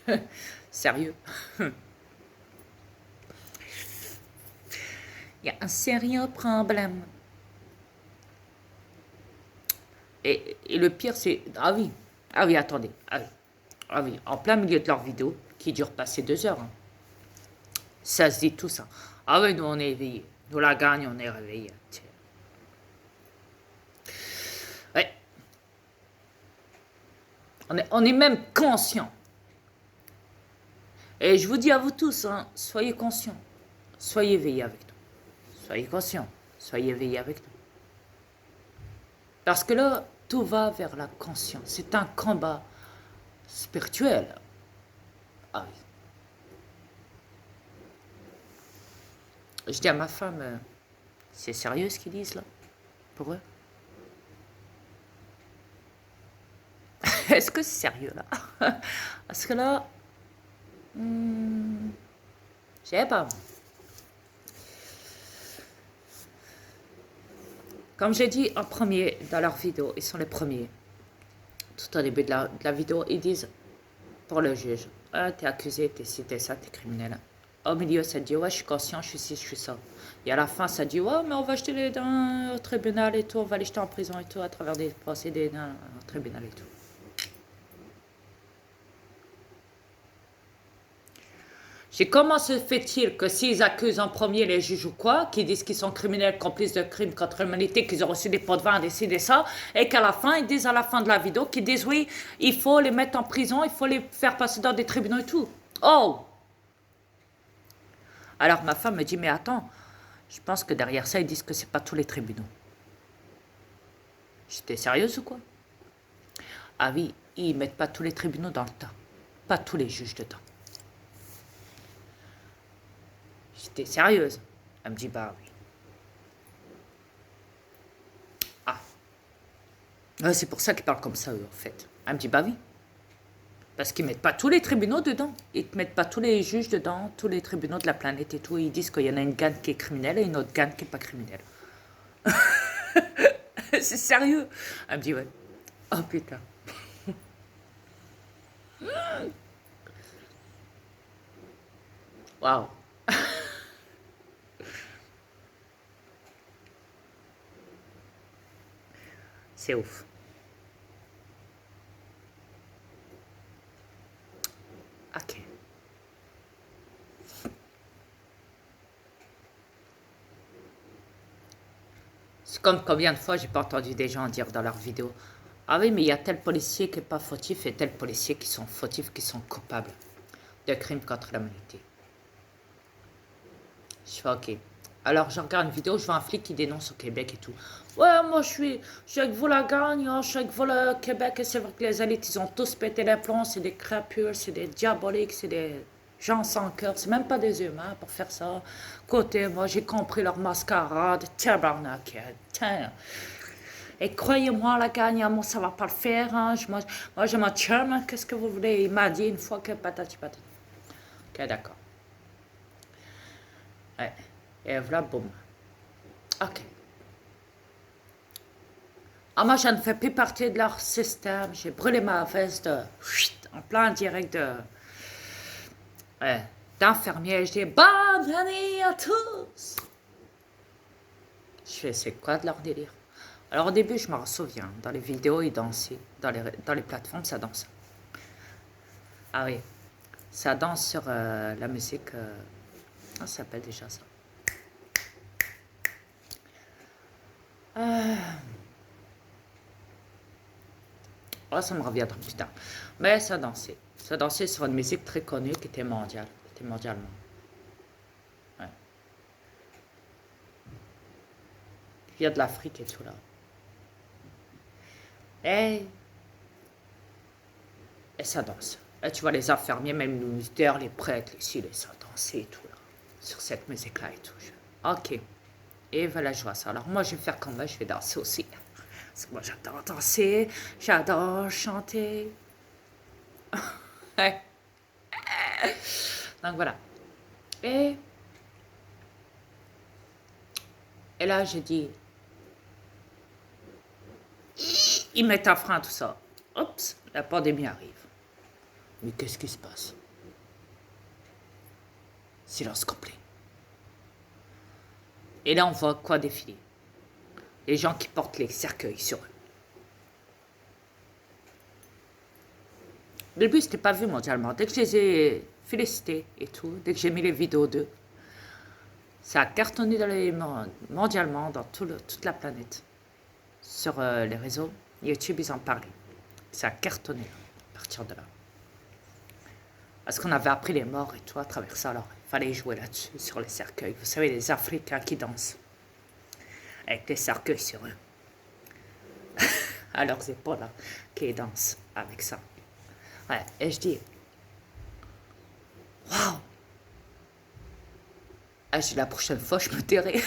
là? Sérieux? Il y a un sérieux problème. Et le pire, c'est... Ah oui, attendez. Ah oui, en plein milieu de leur vidéo, qui dure passer 2 heures, hein, ça se dit tout ça. Ah oui, nous on est éveillés. Nous la gagne, on est réveillés. Ouais. On est même conscient. Et je vous dis à vous tous, hein, soyez conscients. Soyez éveillés avec nous. Soyez conscients. Soyez éveillés avec nous. Parce que là, tout va vers la conscience. C'est un combat spirituel. Ah oui. Je dis à ma femme, c'est sérieux ce qu'ils disent là, pour eux? est-ce que c'est sérieux là? Parce que là, je sais pas. Comme j'ai dit en premier dans leur vidéo, ils sont les premiers. Tout au début de la vidéo, ils disent pour le juge, ah, t'es accusé, t'es ci, t'es ça, t'es criminel. Au milieu, ça dit, ouais, je suis conscient, je suis ci, je suis ça. Et à la fin, ça dit, ouais, mais on va jeter dans au tribunal et tout, on va les jeter en prison et tout, à travers des procédés dans le tribunal et tout. J'ai comment se fait-il que s'ils accusent en premier les juges ou quoi, qui disent qu'ils sont criminels, complices de crimes contre l'humanité, qu'ils ont reçu des pots de vin, des ça, et qu'à la fin, ils disent à la fin de la vidéo, qu'ils disent oui, il faut les mettre en prison, il faut les faire passer dans des tribunaux et tout. Oh! Alors ma femme me dit, mais attends, je pense que derrière ça, ils disent que c'est pas tous les tribunaux. J'étais sérieuse ou quoi? Ah oui, ils mettent pas tous les tribunaux dans le tas. Pas tous les juges dedans. J'étais sérieuse. Elle me dit, bah oui. Ah. C'est pour ça qu'ils parlent comme ça, eux, en fait. Elle me dit, bah oui. Parce qu'ils mettent pas tous les tribunaux dedans. Ils ne mettent pas tous les juges dedans, tous les tribunaux de la planète et tout. Ils disent qu'il y en a une gagne qui est criminelle et une autre gagne qui n'est pas criminelle. C'est sérieux. Elle me dit, ouais. Oh putain. Waouh. C'est ouf. Ok. C'est comme combien de fois j'ai pas entendu des gens dire dans leurs vidéos, ah oui, mais il y a tel policier qui n'est pas fautif et tel policier qui sont fautifs, qui sont coupables de crimes contre l'humanité. Je fais ok. Alors je regarde une vidéo, je vois un flic qui dénonce au Québec et tout. Ouais, moi je suis avec vous la gagne, hein, je suis avec vous le Québec et c'est vrai que les élites ils ont tous pété les plombs, c'est des crapules, c'est des diaboliques, c'est des gens sans cœur, c'est même pas des humains pour faire ça. Côté, moi j'ai compris leur mascarade, tabarnak, tiens. Et croyez-moi, la gagne, moi ça va pas le faire, hein. Moi je m'en chum, qu'est-ce que vous voulez? Il m'a dit une fois que patati patati. Ok, d'accord. Ouais. Et voilà, boum. Ok. Ah, moi, je ne fais plus partie de leur système. J'ai brûlé ma veste en plein direct d'infirmière. Je dis bonne année à tous. Je fais, c'est quoi de leur délire? Alors, au début, je m'en souviens. Dans les vidéos, ils dansaient. Dans les plateformes, ça danse. Ah oui. Ça danse sur la musique. Comment ça s'appelle déjà ça? Oh, ça me reviendra plus tard. Mais ça dansait. Ça dansait sur une musique très connue qui était mondiale. Qui était mondialement. Ouais. Il y a de l'Afrique et tout là. Et ça danse. Et tu vois les infirmiers, même les militaires, les prêtres, les ça danser et tout là. Sur cette musique-là et tout. Ok. Et voilà, je vois ça. Alors moi, je vais faire comme moi, je vais danser aussi. Parce que moi, j'adore danser, j'adore chanter. Ouais. Donc voilà. Et, et là, j'ai dit, ils mettent un frein à tout ça. Oups, la pandémie arrive. Mais qu'est-ce qui se passe? Silence complet. Et là, on voit quoi défiler? Les gens qui portent les cercueils sur eux. Au début, c'était pas vu mondialement. Dès que je les ai félicités et tout, dès que j'ai mis les vidéos d'eux, ça a cartonné mondialement dans toute la planète. Sur les réseaux, YouTube, ils en parlaient. Ça a cartonné à partir de là. Parce qu'on avait appris les morts et tout à travers ça, alors il fallait jouer là-dessus, sur les cercueils. Vous savez, les Africains qui dansent. Avec les cercueils sur eux. À leurs épaules, là, qui dansent avec ça. Ouais, et je dis, waouh! Ah, je dis, la prochaine fois, je me tairai.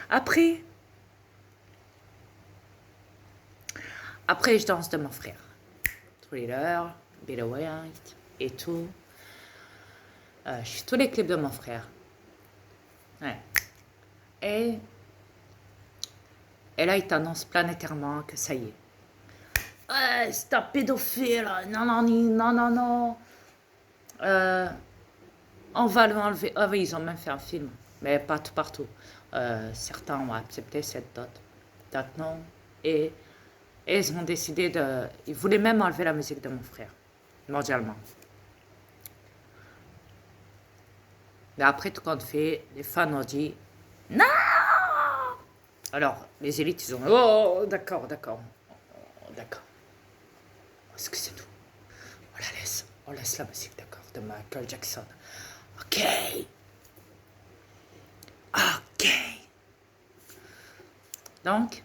Après, Après, je danse de mon frère. Thriller, Billy White et tout. Je suis tous les clips de mon frère. Ouais. Et là, il t'annonce planétairement que ça y est. Ouais, c'est un pédophile. Non, non, non, non, non. On va l'enlever. Ah oui, ils ont même fait un film. Mais pas tout partout. Certains ont accepté cette date. Date non. Et ils ont décidé de... Ils voulaient même enlever la musique de mon frère. Mondialement. Mais après tout compte fait, les fans ont dit non. Alors, les élites, ils ont oh, d'accord, d'accord, oh, d'accord. Excusez-nous. On laisse la musique, d'accord, de Michael Jackson. Ok. Ok. Donc,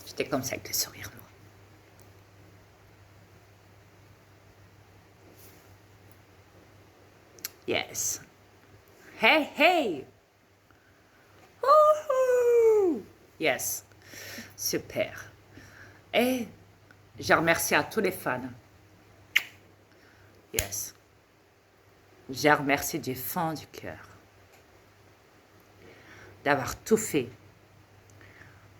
j'étais comme ça avec le sourire, moi. Yes. Hey, hey. Woohoo. Yes. Super. Et je remercie à tous les fans. Yes. Je remercie du fond du cœur d'avoir tout fait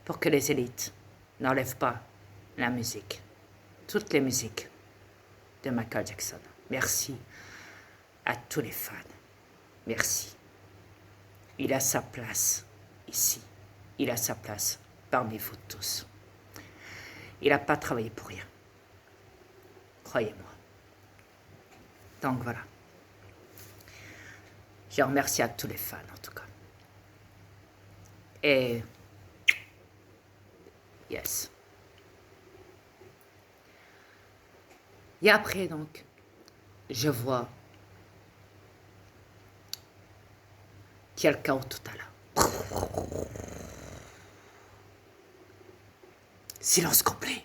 pour que les élites n'enlèvent pas la musique, toutes les musiques de Michael Jackson. Merci à tous les fans. Merci. Il a sa place ici. Il a sa place parmi vous tous. Il n'a pas travaillé pour rien. Croyez-moi. Donc voilà. Je remercie à tous les fans en tout cas. Et yes. Et après donc, je vois qu'il y a le chaos total. Silence complet.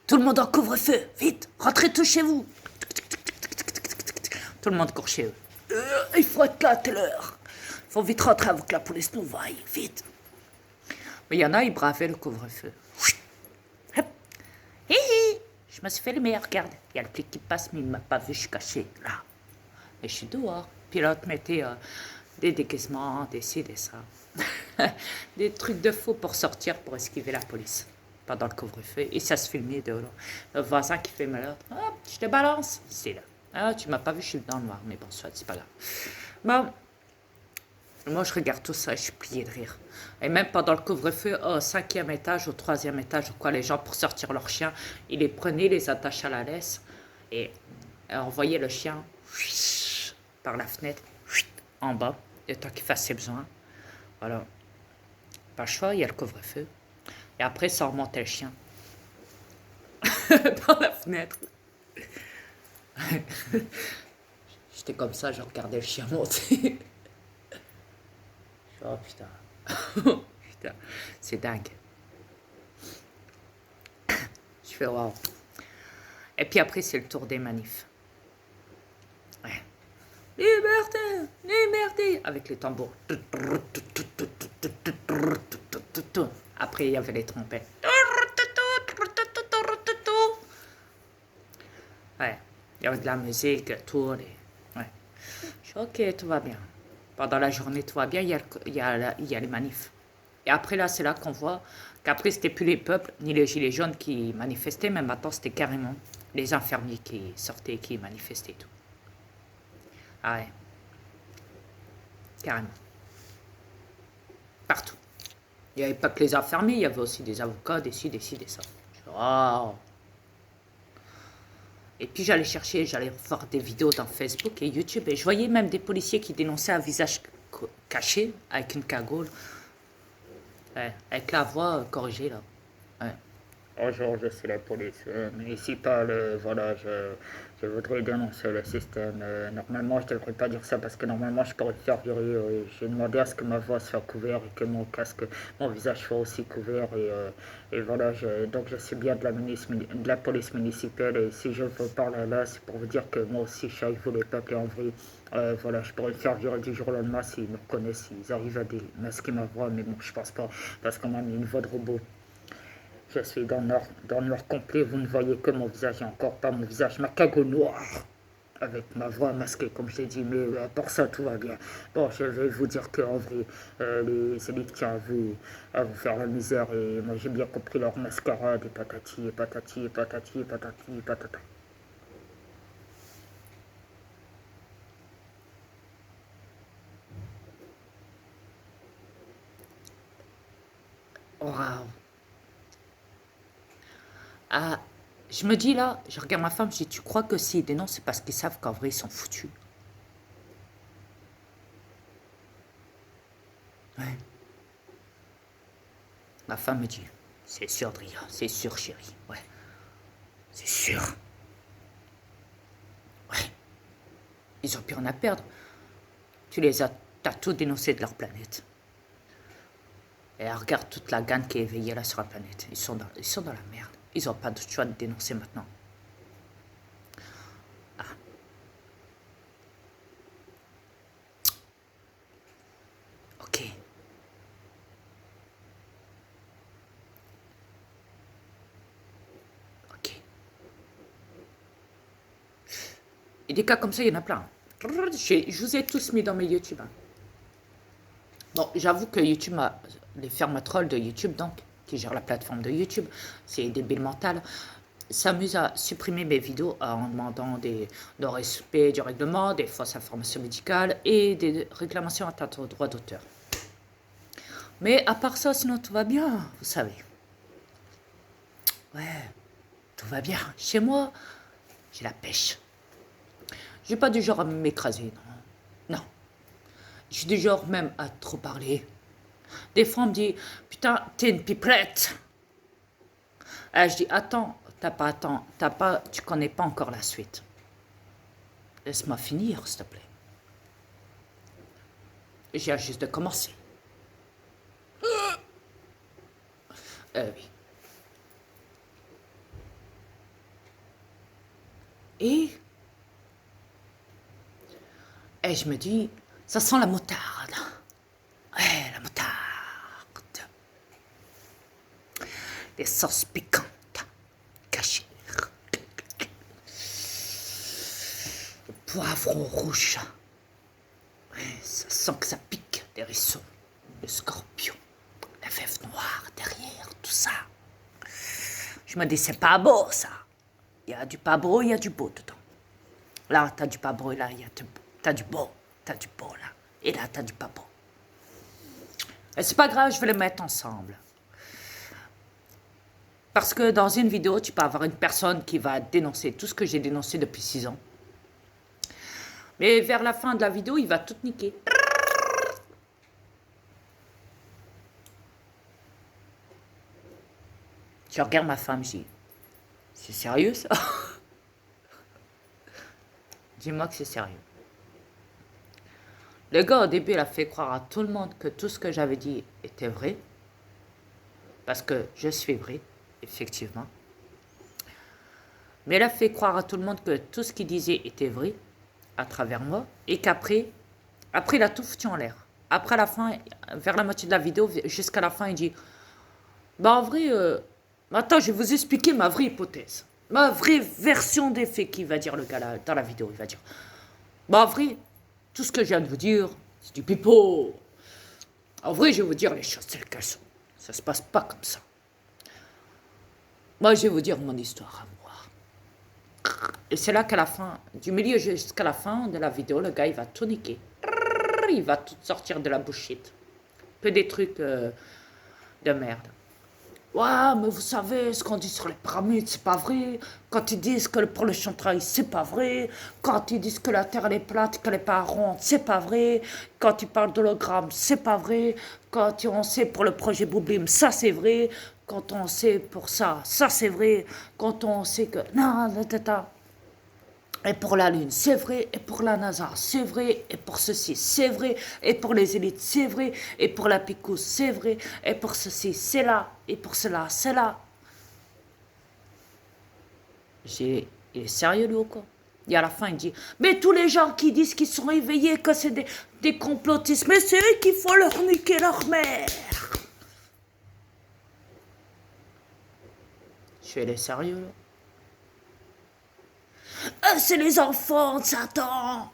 Tout le monde en couvre-feu. Vite, rentrez tous chez vous. Tout le monde court chez eux. Il faut être là à telle heure. Il faut vite rentrer avant que la police nous vaille. Vite. Mais il y en a, ils bravaient le couvre-feu. Hop. Hi hi. Je me suis fait le meilleur. Regarde, il y a le flic qui passe, mais il ne m'a pas vu, je suis caché. Là. Et je suis dehors. Puis l'autre mettait des déguisements, des ci, des ça. Des trucs de fou pour sortir, pour esquiver la police. Pendant le couvre-feu. Et ça se filmait de là. Le voisin qui filme l'autre. Hop, je te balance. C'est là. Ah, tu m'as pas vu, je suis dans le noir. Mais bon, soit, c'est pas grave. Bon. Moi, je regarde tout ça et je suis pliée de rire. Et même pendant le couvre-feu, au 5e étage, au 3e étage, ou quoi, les gens, pour sortir leur chien, ils les prenaient, les attachaient à la laisse et envoyaient le chien par la fenêtre en bas, le temps qu'il fasse ses besoins. Voilà. Pas le choix, il y a le couvre-feu. Et après, ça remontait le chien dans la fenêtre. J'étais comme ça, je regardais le chien monter. Oh putain. Putain, c'est dingue. Je fais waouh. Et puis après, c'est le tour des manifs. Ouais. Liberté, liberté, avec les tambours. Après, il y avait les trompettes. Ouais, il y avait de la musique, tout. Ouais. Je suis ok, tout va bien. Pendant la journée, tout va bien, il y a les manifs. Et après, là, c'est là qu'on voit qu'après, c'était plus les peuples, ni les gilets jaunes qui manifestaient, mais maintenant, c'était carrément les infirmiers qui sortaient, qui manifestaient et tout. Ah ouais. Carrément. Partout. Il n'y avait pas que les infirmiers, il y avait aussi des avocats, des ci, des ci, des ça. Wow. Et puis j'allais voir des vidéos dans Facebook et YouTube, et je voyais même des policiers qui dénonçaient un visage caché, avec une cagoule, ouais, avec la voix corrigée là. Ouais. Bonjour, je suis la police municipale, voilà, je voudrais dénoncer le système. Normalement, je ne devrais pas dire ça parce que normalement, je pourrais faire virer. J'ai demandé à ce que ma voix soit couverte et que mon casque, mon visage soit aussi couvert. Et voilà, donc je suis bien de la police municipale. Et si je veux parler là, c'est pour vous dire que moi aussi, je suis avec vous, les peuples, et en vrai, voilà, je pourrais faire virer du jour au lendemain s'ils me reconnaissent, s'ils arrivent à démasquer ma voix. Mais bon, je pense pas parce qu'on m'a mis une voix de robot. Je suis dans le noir complet, vous ne voyez que mon visage et encore pas mon visage, ma cagoule noire. Avec ma voix masquée, comme je l'ai dit, mais pour ça, tout va bien. Bon, je vais vous dire qu'en vrai, les élites tiennent à vous faire la misère, et moi j'ai bien compris leur mascarade, et patati, et patati, et patati, et patati, et patata. Waouh. Ah, je me dis là, je regarde ma femme, je dis, tu crois que s'ils dénoncent, c'est parce qu'ils savent qu'en vrai, ils sont foutus. Ouais. Ma femme me dit, c'est sûr, Dria, c'est sûr, chérie. Ouais, c'est sûr. Ouais, ils ont plus rien à perdre. T'as tout dénoncé de leur planète. Et regarde toute la gagne qui est éveillée là sur la planète. Ils sont dans la merde. Ils n'ont pas de choix de dénoncer maintenant. Ah. Ok. Ok. Et des cas comme ça, il y en a plein. Je vous ai tous mis dans mes YouTube. Hein. Bon, j'avoue que YouTube, les fermes-trolls de YouTube, donc, qui gèrent la plateforme de YouTube, c'est débile mental, s'amusent à supprimer mes vidéos en demandant de respect du règlement, des fausses informations médicales et des réclamations atteintes au droit d'auteur. Mais à part ça, sinon tout va bien, vous savez. Ouais, tout va bien. Chez moi, j'ai la pêche. Je suis pas du genre à m'écraser, non. Non. Je suis du genre même à trop parler. Des fois, on me dit, putain, t'es une pipelette. Je dis, attends, tu connais pas encore la suite. Laisse-moi finir, s'il te plaît. J'ai juste de commencer. Oui. Et je me dis, ça sent la moutarde. Ouais, la moutarde. Des sauces piquantes, cachées. Le poivron rouge. Ouais, ça sent que ça pique. Des hérissons, le scorpion, la fève noire derrière, tout ça. Je me dis, c'est pas beau, ça. Il y a du pas beau, il y a du beau dedans. Là, t'as du pas beau, et là, t'as du beau. T'as du beau, là. Et là, t'as du pas beau. Et c'est pas grave, je vais les mettre ensemble. Parce que dans une vidéo, tu peux avoir une personne qui va dénoncer tout ce que j'ai dénoncé depuis 6 ans. Mais vers la fin de la vidéo, il va tout niquer. Je regarde ma femme, je dis, c'est sérieux ça? Dis-moi que c'est sérieux. Le gars, au début, il a fait croire à tout le monde que tout ce que j'avais dit était vrai. Parce que je suis vrai, effectivement. Mais il a fait croire à tout le monde que tout ce qu'il disait était vrai, à travers moi. Et qu'après, il a tout foutu en l'air. Après, à la fin, vers la moitié de la vidéo, jusqu'à la fin, il dit, bah en vrai, attends, je vais vous expliquer ma vraie hypothèse. Ma vraie version des faits, qu'il va dire le gars là, dans la vidéo. Il va dire, bah en vrai, tout ce que je viens de vous dire, c'est du pipeau. En vrai, je vais vous dire les choses telles qu'elles sont. Ça se passe pas comme ça. Moi, je vais vous dire mon histoire à moi. Et c'est là qu'à la fin, du milieu jusqu'à la fin de la vidéo, le gars, il va tout niquer. Il va tout sortir de la bullshit. Que des trucs de merde. Ouais, mais vous savez, ce qu'on dit sur les pyramides, c'est pas vrai. Quand ils disent que pour le chantrail, c'est pas vrai. Quand ils disent que la Terre elle est plate, qu'elle est pas ronde, c'est pas vrai. Quand ils parlent d'hologramme, c'est pas vrai. Quand on sait pour le projet Boublim, ça c'est vrai. Quand on sait pour ça, ça c'est vrai. Quand on sait que... Non, tata. Et pour la Lune, c'est vrai. Et pour la NASA, c'est vrai. Et pour ceci, c'est vrai. Et pour les élites, c'est vrai. Et pour la Picousse, c'est vrai. Et pour ceci, c'est là. Et pour cela, c'est là. Il est sérieux, lui, ou quoi? Et à la fin, il dit, mais tous les gens qui disent qu'ils sont éveillés, que c'est des complotistes, mais c'est eux qui font leur niquer leur mère. Je fais les sérieux, là. Ah, c'est les enfants de Satan.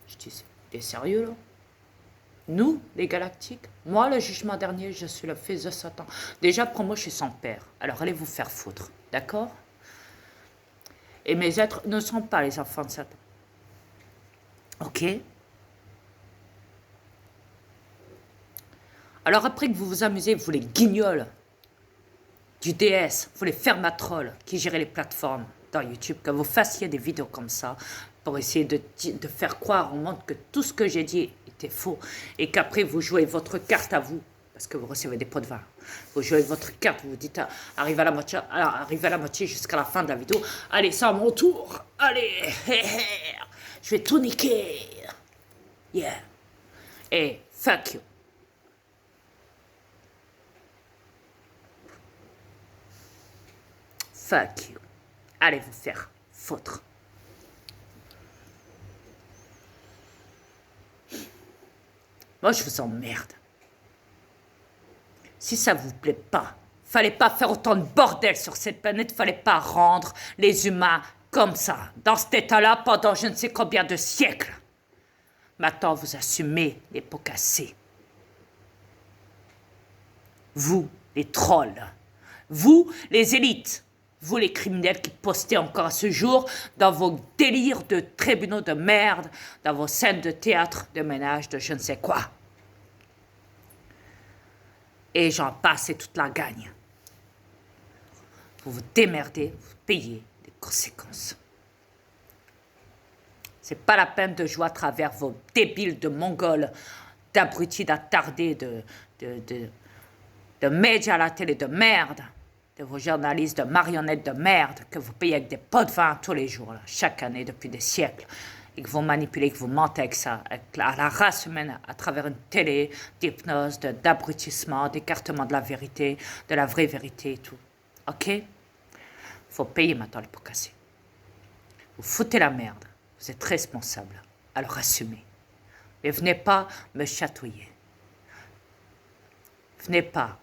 Je dis, t'es sérieux, là? Nous, les galactiques, moi, le jugement dernier, je suis le fils de Satan. Déjà, pour moi, je suis son père. Alors, allez vous faire foutre, d'accord? Et mes êtres ne sont pas les enfants de Satan. Ok? Alors, après que vous vous amusez, vous les guignols du DS, vous les fermatrolls qui gèrent les plateformes dans YouTube, que vous fassiez des vidéos comme ça pour essayer de faire croire au monde que tout ce que j'ai dit était faux et qu'après vous jouez votre carte à vous parce que vous recevez des pots de vin. Vous jouez votre carte, vous vous dites arrive à la moitié jusqu'à la fin de la vidéo. Allez, c'est à mon tour. Allez, je vais tout niquer. Yeah. Et fuck you. Fuck you. Allez vous faire foutre. Moi, je vous emmerde. Si ça vous plaît pas, fallait pas faire autant de bordel sur cette planète, fallait pas rendre les humains comme ça, dans cet état-là, pendant je ne sais combien de siècles. Maintenant, vous assumez les pots cassés. Vous, les trolls. Vous, les élites. Vous, les criminels qui postez encore à ce jour dans vos délires de tribunaux de merde, dans vos scènes de théâtre, de ménage, de je ne sais quoi. Et j'en passe et toute la gagne. Vous vous démerdez, vous payez les conséquences. C'est pas la peine de jouer à travers vos débiles de mongols, d'abrutis, d'attardés, de médias à la télé de merde, de vos journalistes de marionnettes de merde que vous payez avec des pots de vin tous les jours, là, chaque année depuis des siècles, et que vous manipulez, que vous mentez avec ça, avec la race humaine à travers une télé d'hypnose, d'abrutissement, d'écartement de la vérité, de la vraie vérité et tout. Ok? Faut payer maintenant le pot cassé. Vous foutez la merde. Vous êtes responsable. Alors assumez. Et venez pas me chatouiller. Venez pas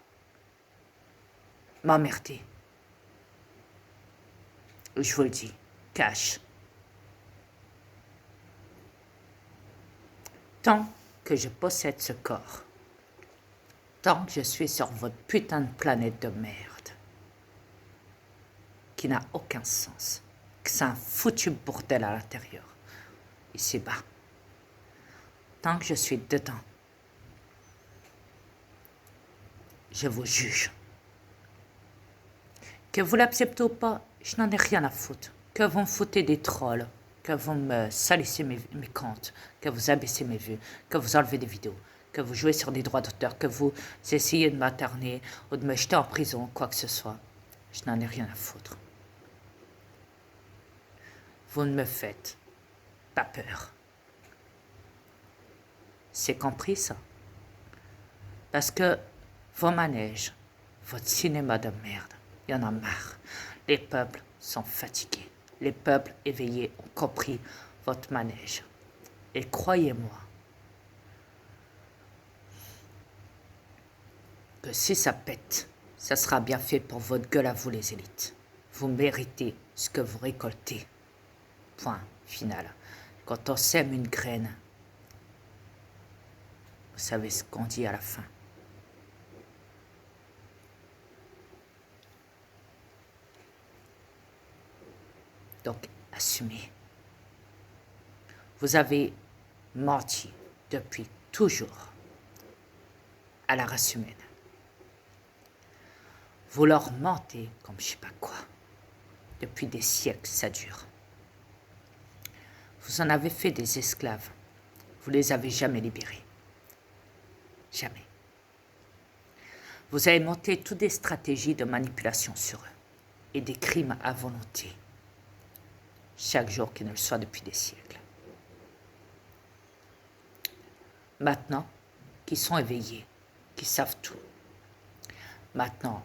m'emmerder. Je vous le dis, cash. Tant que je possède ce corps, tant que je suis sur votre putain de planète de merde, qui n'a aucun sens, que c'est un foutu bordel à l'intérieur, ici-bas, tant que je suis dedans, je vous juge. Que vous l'acceptez ou pas, je n'en ai rien à foutre. Que vous me foutez des trolls, que vous me salissez mes comptes, que vous abaissez mes vues, que vous enlevez des vidéos, que vous jouez sur des droits d'auteur, que vous essayez de m'attarner ou de me jeter en prison, quoi que ce soit. Je n'en ai rien à foutre. Vous ne me faites pas peur. C'est compris ça? Parce que vos manèges, votre cinéma de merde, il y en a marre. Les peuples sont fatigués. Les peuples éveillés ont compris votre manège. Et croyez-moi que si ça pète, ça sera bien fait pour votre gueule à vous les élites. Vous méritez ce que vous récoltez. Point final. Quand on sème une graine, vous savez ce qu'on dit à la fin. Donc, assumez. Vous avez menti depuis toujours à la race humaine. Vous leur mentez comme je sais pas quoi. Depuis des siècles, ça dure. Vous en avez fait des esclaves. Vous les avez jamais libérés. Jamais. Vous avez monté toutes des stratégies de manipulation sur eux et des crimes à volonté. Chaque jour qu'il ne le soit depuis des siècles. Maintenant qu'ils sont éveillés, qu'ils savent tout, maintenant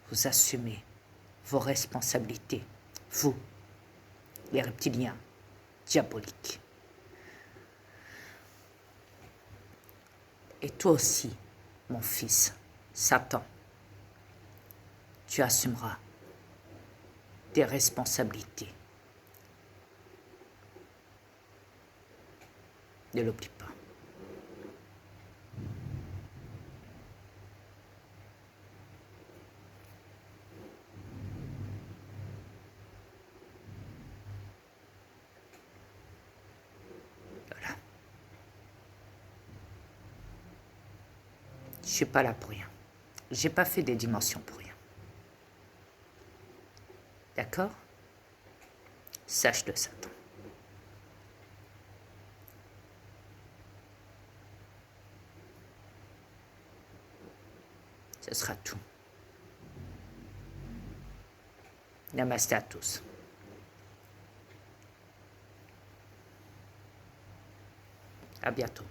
vous assumez vos responsabilités, vous, les reptiliens diaboliques. Et toi aussi, mon fils, Satan, tu assumeras tes responsabilités. Ne l'oublie pas. Voilà. Je ne suis pas là pour rien. Je n'ai pas fait des dimensions pour rien. D'accord? Sache-le, Satan. Ce sera tout. Namasté à tous. À bientôt.